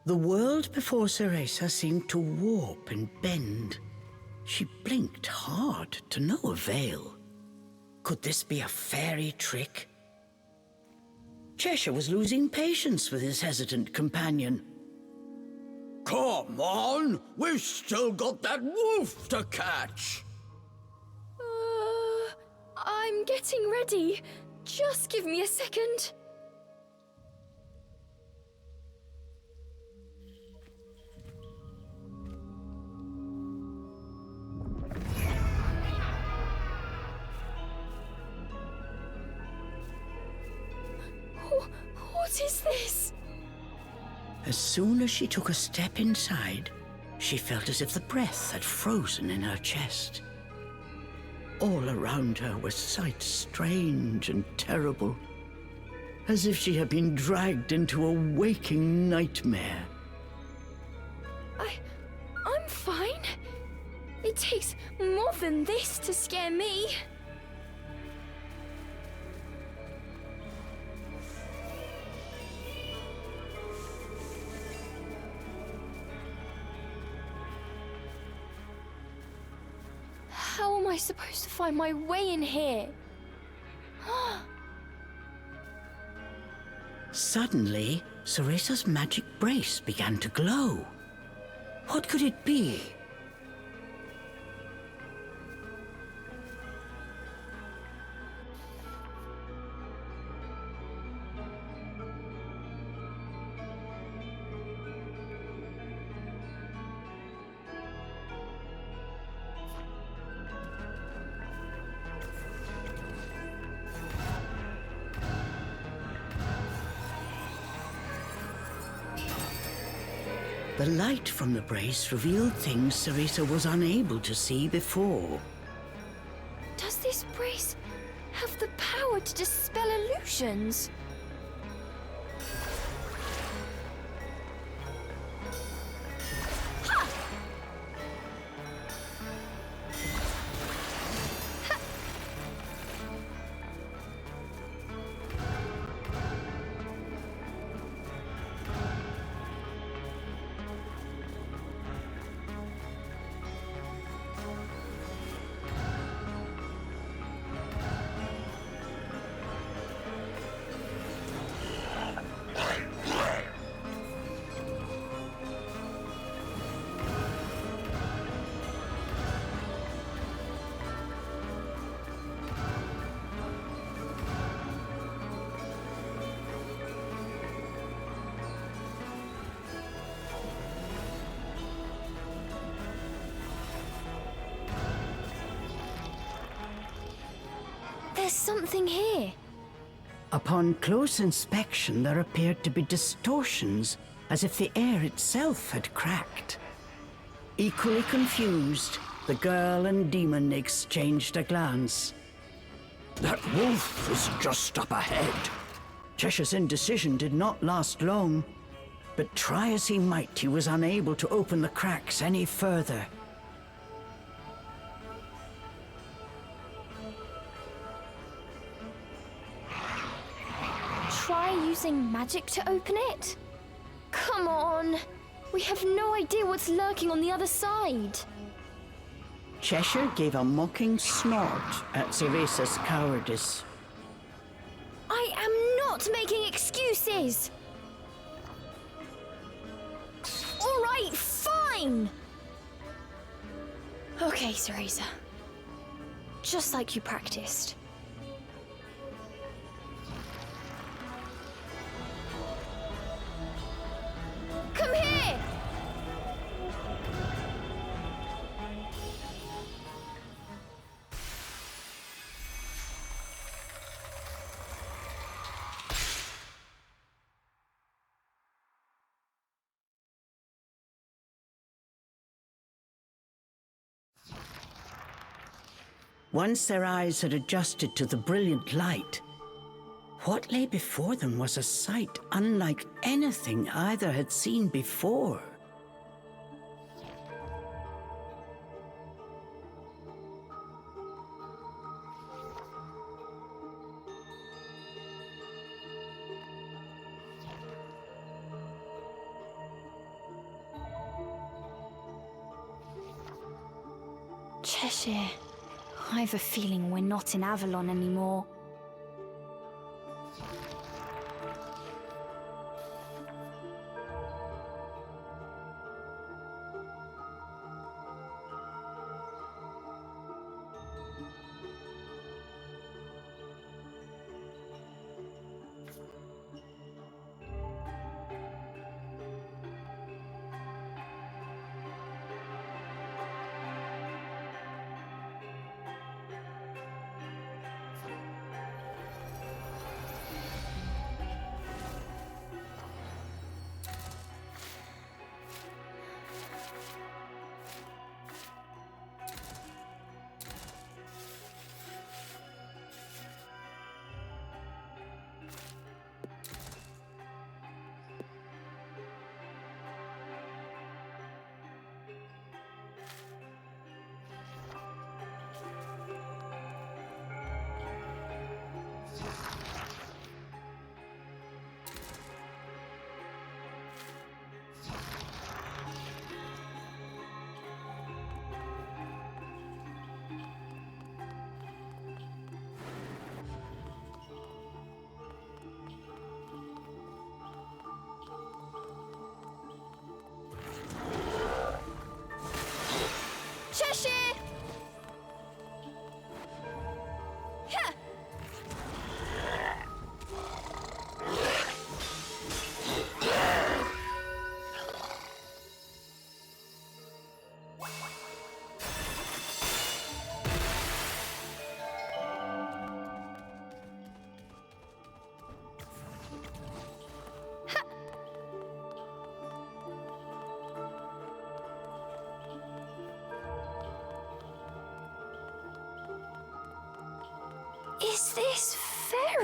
The world before Ceresa seemed to warp and bend. She blinked hard to no avail. Could this be a fairy trick? Cheshire was losing patience with his hesitant companion. Come on! We've still got that wolf to catch! I'm getting ready. Just give me a second. What is this? As soon as she took a step inside, she felt as if the breath had frozen in her chest. All around her were sights strange and terrible, as if she had been dragged into a waking nightmare. I'm fine. It takes more than this to scare me. How am I supposed to find my way in here? Suddenly, Ceresa's magic brace began to glow. What could it be? The light from the brace revealed things Ceresa was unable to see before. Does this brace have the power to dispel illusions? There's something here. Upon close inspection, there appeared to be distortions, as if the air itself had cracked. Equally confused, the girl and demon exchanged a glance. That wolf is just up ahead. Cheshire's indecision did not last long, but try as he might, he was unable to open the cracks any further. Try using magic to open it? Come on! We have no idea what's lurking on the other side. Cheshire gave a mocking snort at Ceresa's cowardice. I am not making excuses! All right, fine! Okay, Ceresa. Just like you practiced. Come here! Once their eyes had adjusted to the brilliant light, what lay before them was a sight unlike anything either had seen before. Cheshire, I have a feeling we're not in Avalon anymore.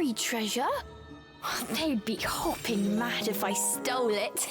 buried treasure? They'd be hopping mad if I stole it.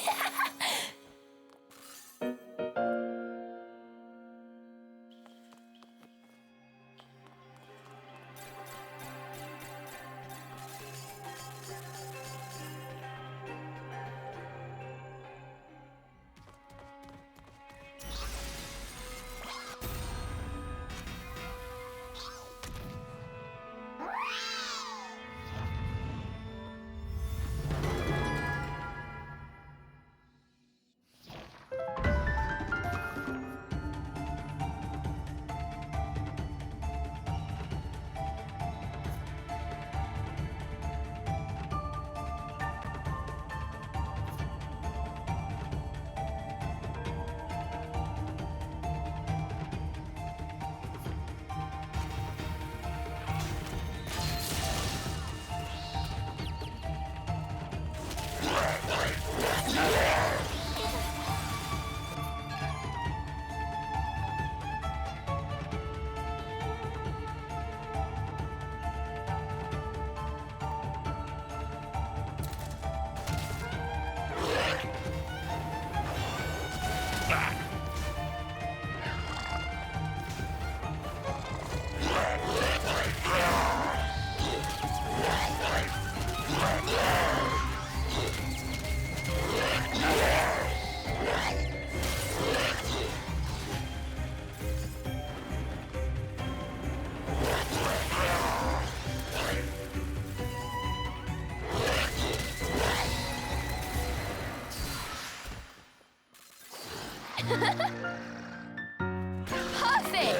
Perfect!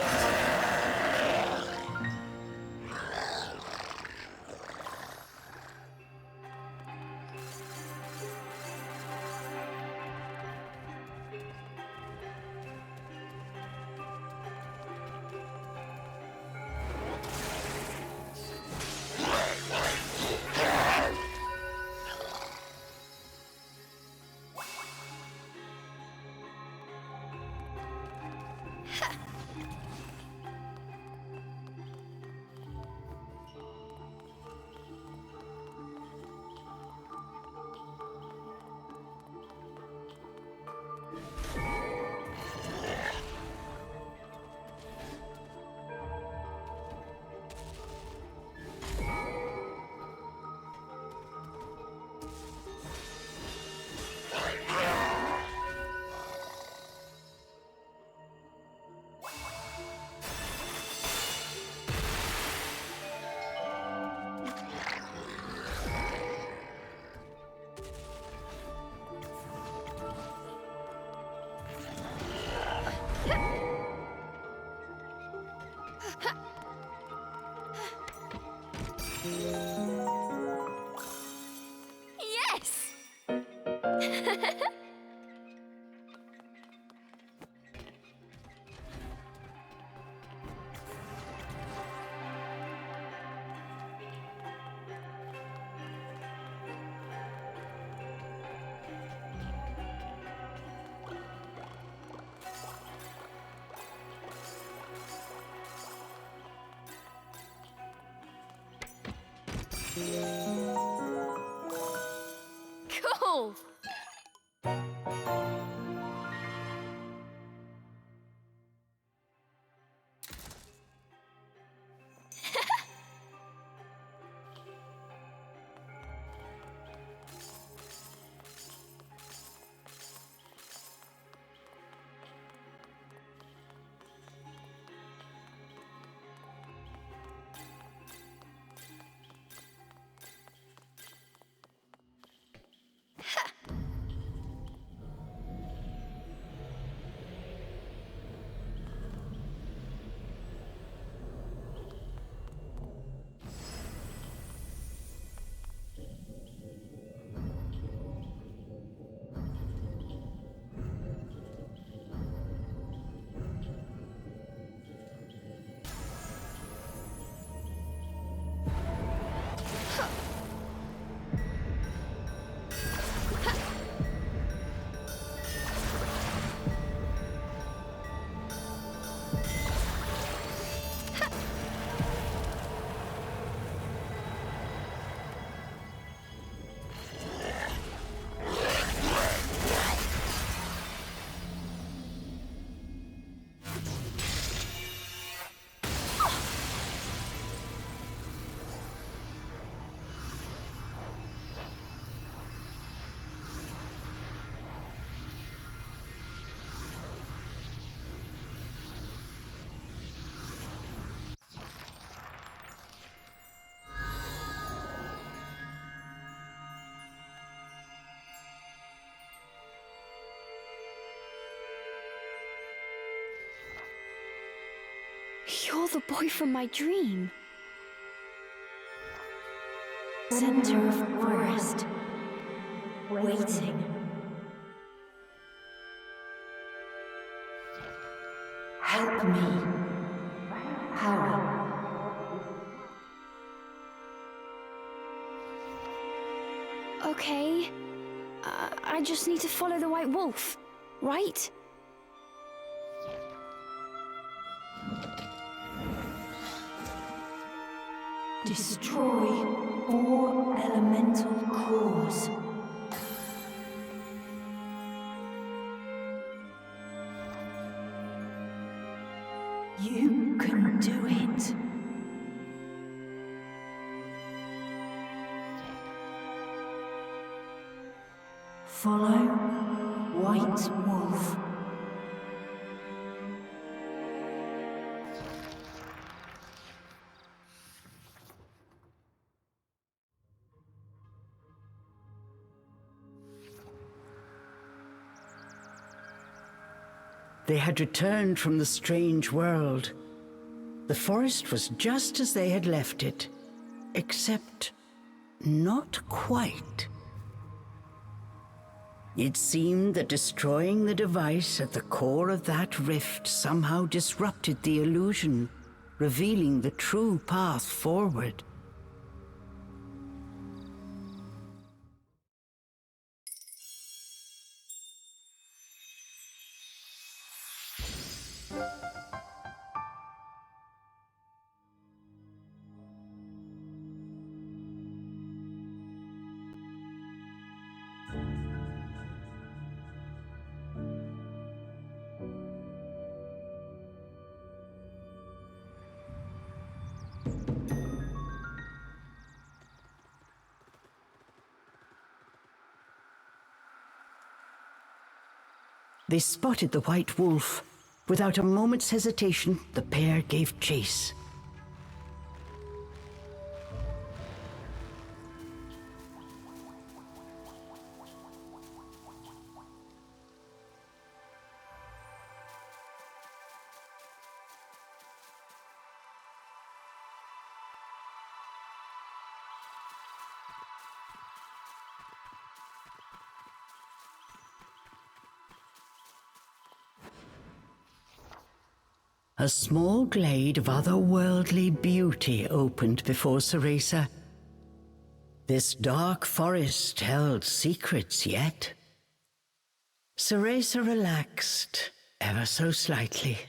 Yes! Cool! You're the boy from my dream. Center of forest. Waiting. Help me. Hurry. Okay. I just need to follow the White Wolf, right? Destroy 4 elemental cores. You can do it. Follow White Wolf. They had returned from the strange world. The forest was just as they had left it, except not quite. It seemed that destroying the device at the core of that rift somehow disrupted the illusion, revealing the true path forward. They spotted the White Wolf. Without a moment's hesitation, the pair gave chase. A small glade of otherworldly beauty opened before Ceresa. This dark forest held secrets yet. Ceresa relaxed, ever so slightly.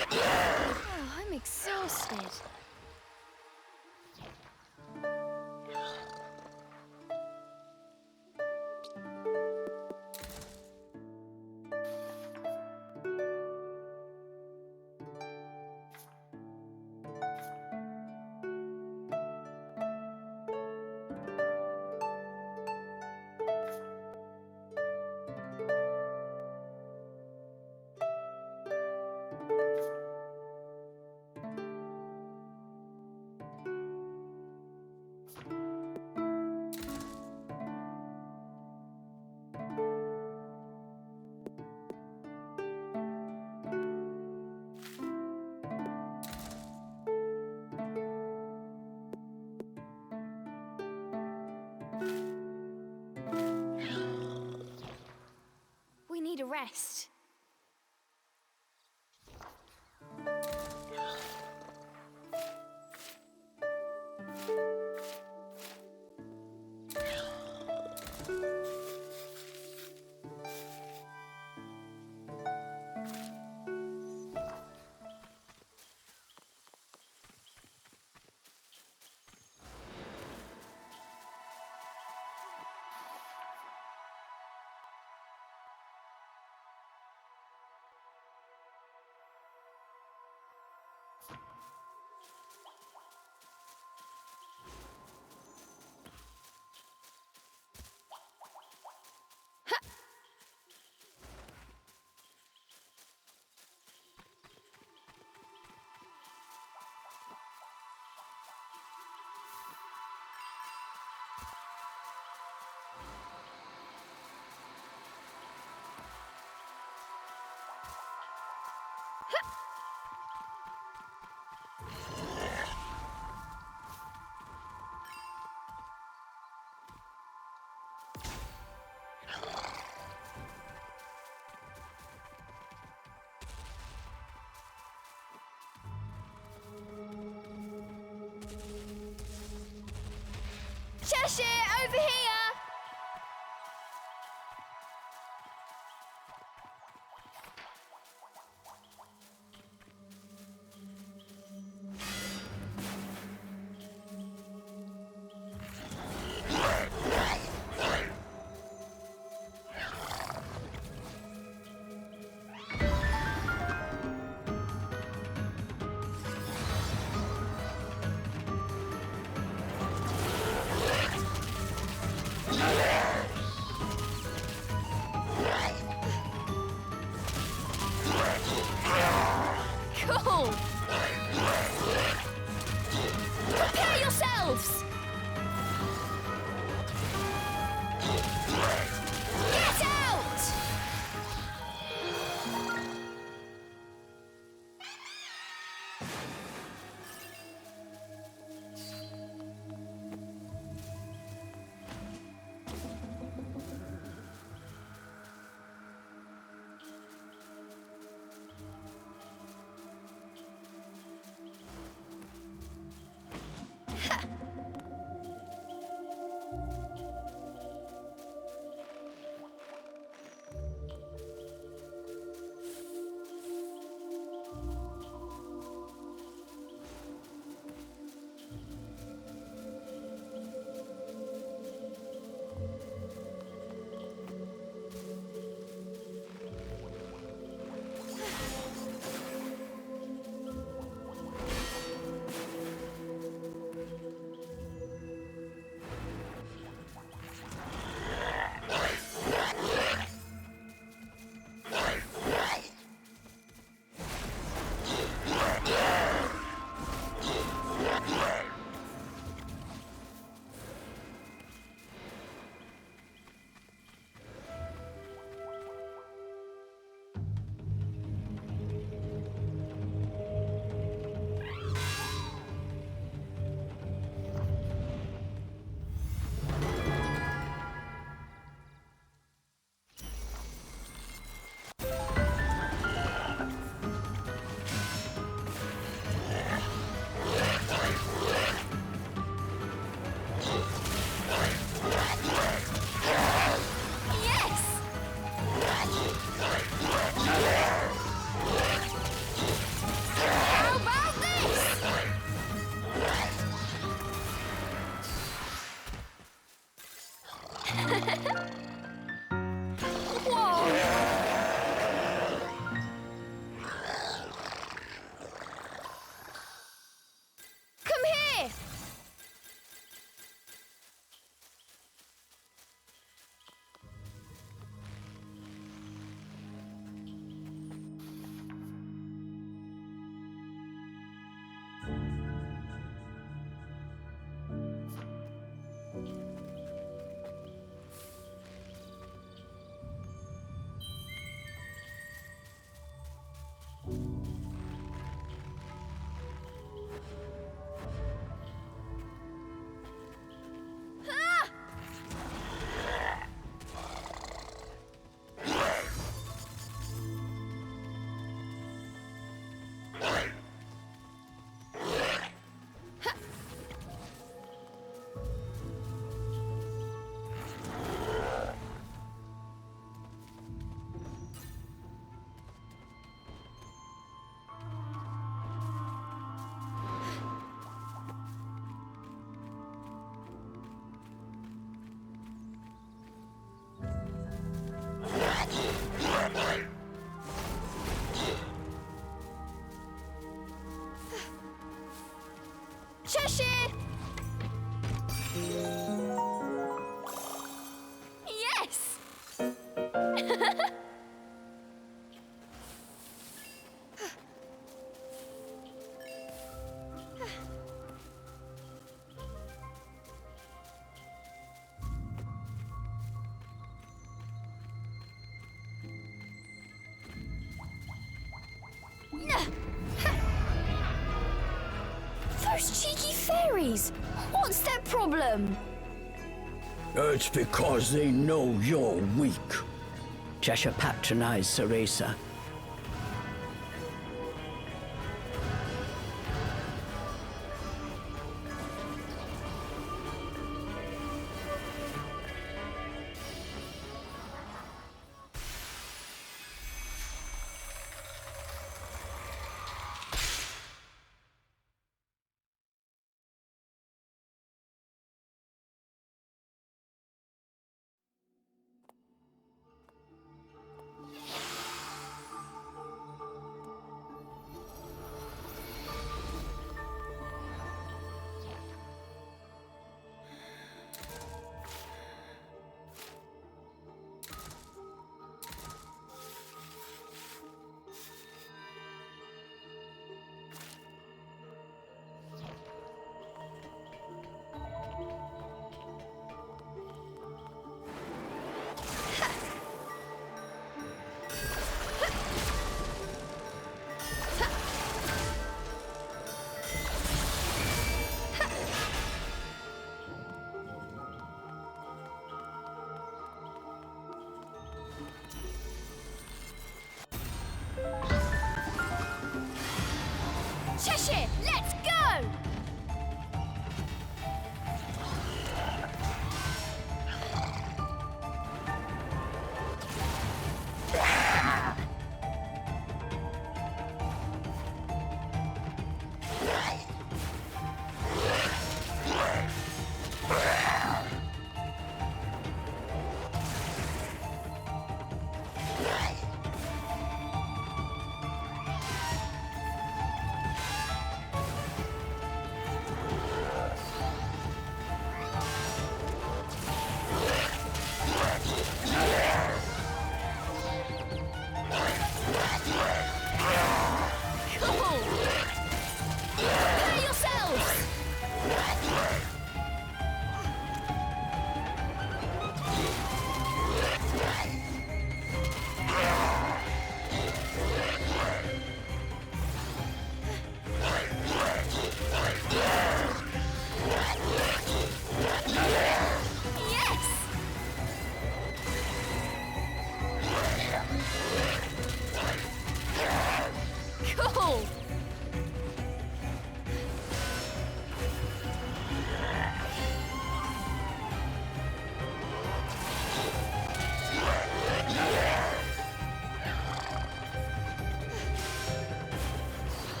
Oh, I'm exhausted. rest. Cheshire, over here! Cool! Prepare yourselves! Get out! Cheshire! Yes! Those cheeky fairies! What's their problem? It's because they know you're weak. Cheshire patronized Ceresa. Cheshire, let's go!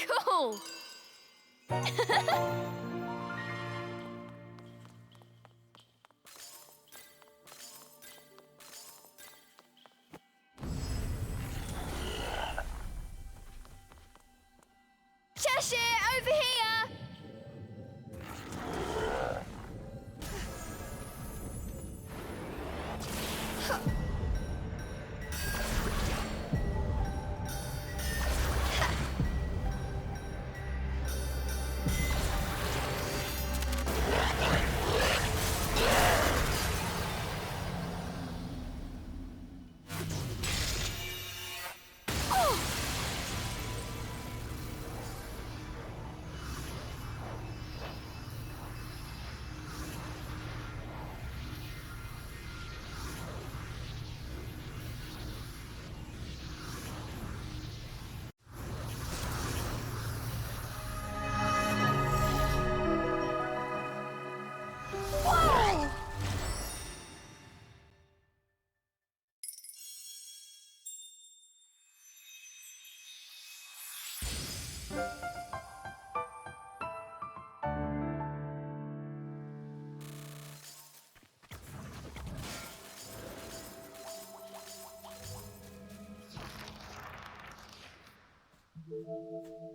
Cool! Cheshire, over here!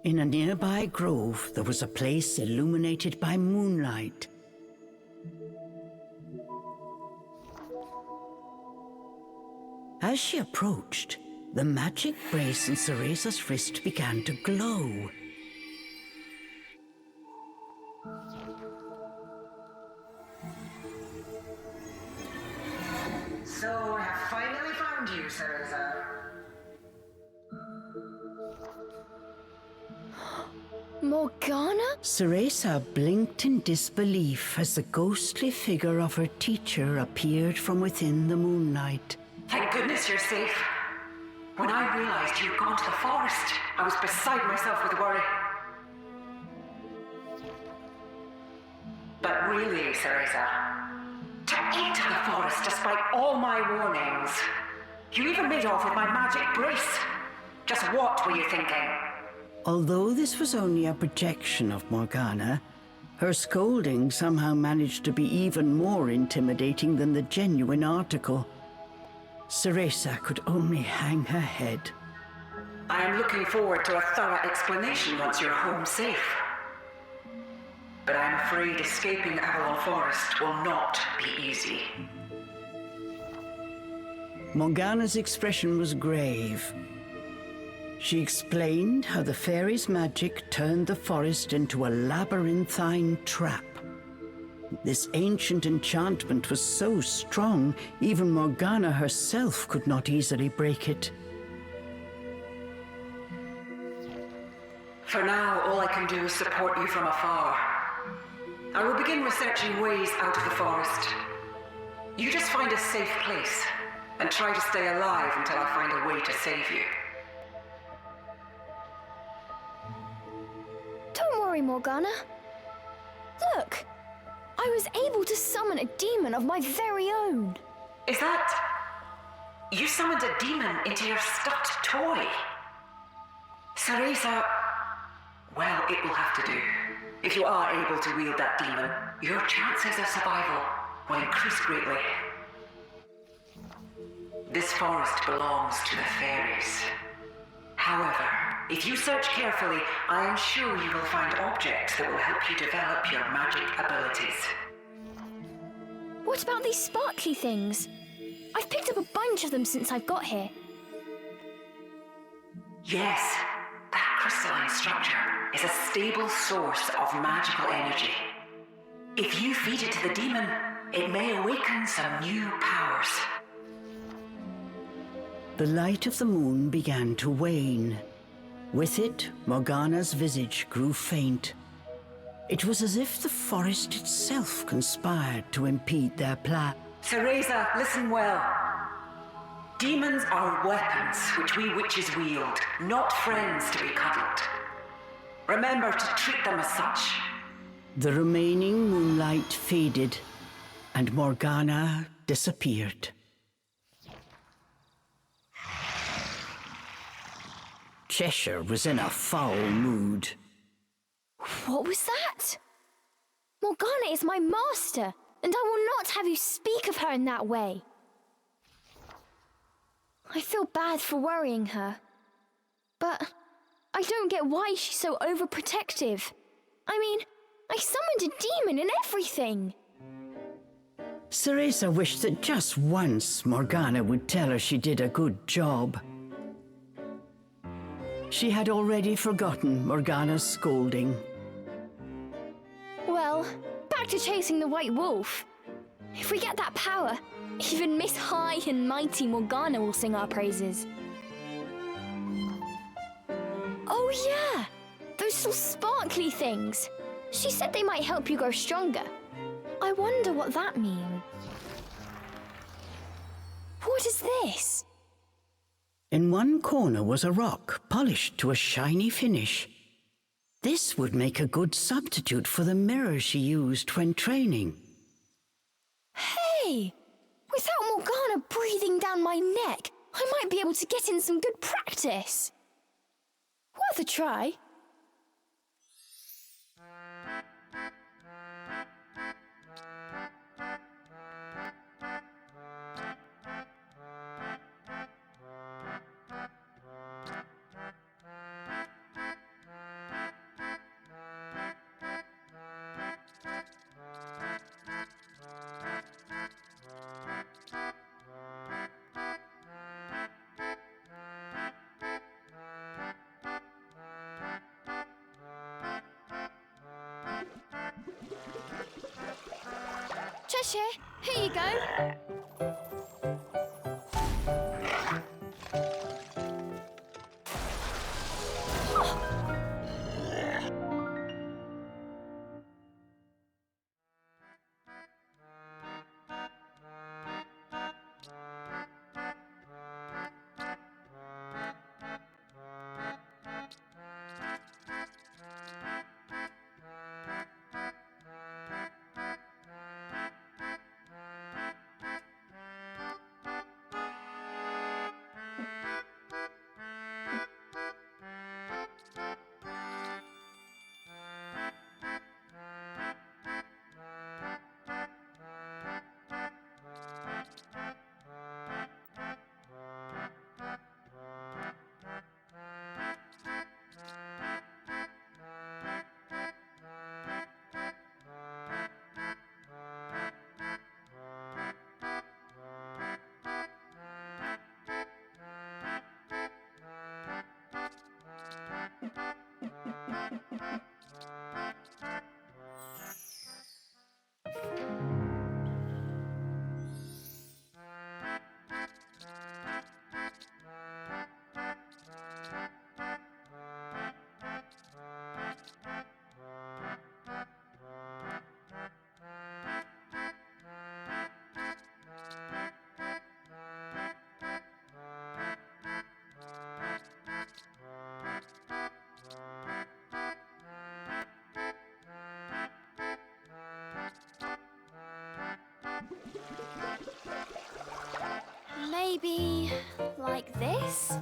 In a nearby grove, there was a place illuminated by moonlight. As she approached, the magic brace in Ceresa's wrist began to glow. So I have finally found you, Cereza. Morgana? Ceresa blinked in disbelief as the ghostly figure of her teacher appeared from within the moonlight. Thank goodness you're safe. When I realized you'd gone to the forest, I was beside myself with worry. But really, Cereza, to enter the forest despite all my warnings. You even made off with my magic brace. Just what were you thinking? Although this was only a projection of Morgana, her scolding somehow managed to be even more intimidating than the genuine article. Ceresa could only hang her head. I am looking forward to a thorough explanation once you're home safe. But I'm afraid escaping Avalon Forest will not be easy. Morgana's expression was grave. She explained how the fairy's magic turned the forest into a labyrinthine trap. This ancient enchantment was so strong, even Morgana herself could not easily break it. For now, all I can do is support you from afar. I will begin researching ways out of the forest. You just find a safe place, and try to stay alive until I find a way to save you. Don't worry, Morgana. Look! I was able to summon a demon of my very own. Is that... You summoned a demon into your stuffed toy? Cereza... Well, it will have to do. If you are able to wield that demon, your chances of survival will increase greatly. This forest belongs to the fairies. However, if you search carefully, I am sure you will find objects that will help you develop your magic abilities. What about these sparkly things? I've picked up a bunch of them since I've got here. Yes, that crystalline structure is a stable source of magical energy. If you feed it to the demon, it may awaken some new powers. The light of the moon began to wane. With it, Morgana's visage grew faint. It was as if the forest itself conspired to impede their plan. Cereza, listen well. Demons are weapons which we witches wield, not friends to be cuddled. Remember to treat them as such. The remaining moonlight faded, and Morgana disappeared. Cheshire was in a foul mood. What was that? Morgana is my master, and I will not have you speak of her in that way. I feel bad for worrying her, but I don't get why she's so overprotective. I mean, I summoned a demon and everything. Cereza wished that just once Morgana would tell her she did a good job. She had already forgotten Morgana's scolding. Well, back to chasing the white wolf. If we get that power, even Miss High and Mighty Morgana will sing our praises. Oh yeah, those little sparkly things. She said they might help you grow stronger. I wonder what that means. What is this? In one corner was a rock, polished to a shiny finish. This would make a good substitute for the mirror she used when training. Hey! Without Morgana breathing down my neck, I might be able to get in some good practice. Worth a try. Cheshire, here you go. Maybe like this?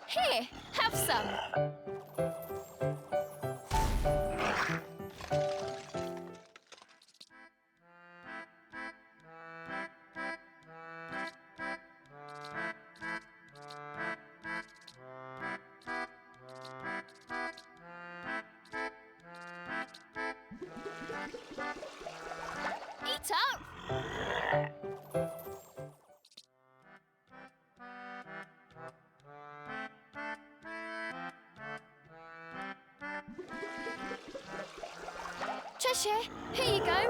Here, have some. Eat up. Cheshire, here you go.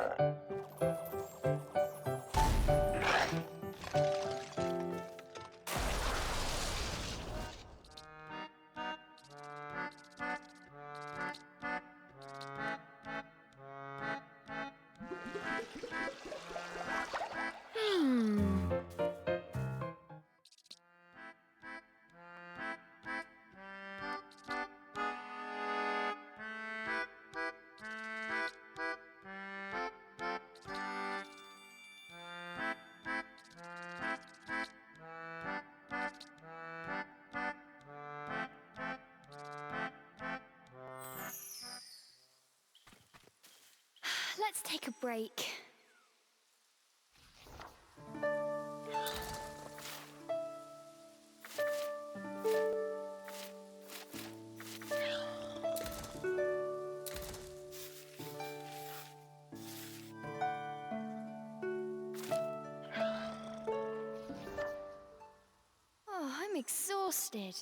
Let's take a break. Oh, I'm exhausted.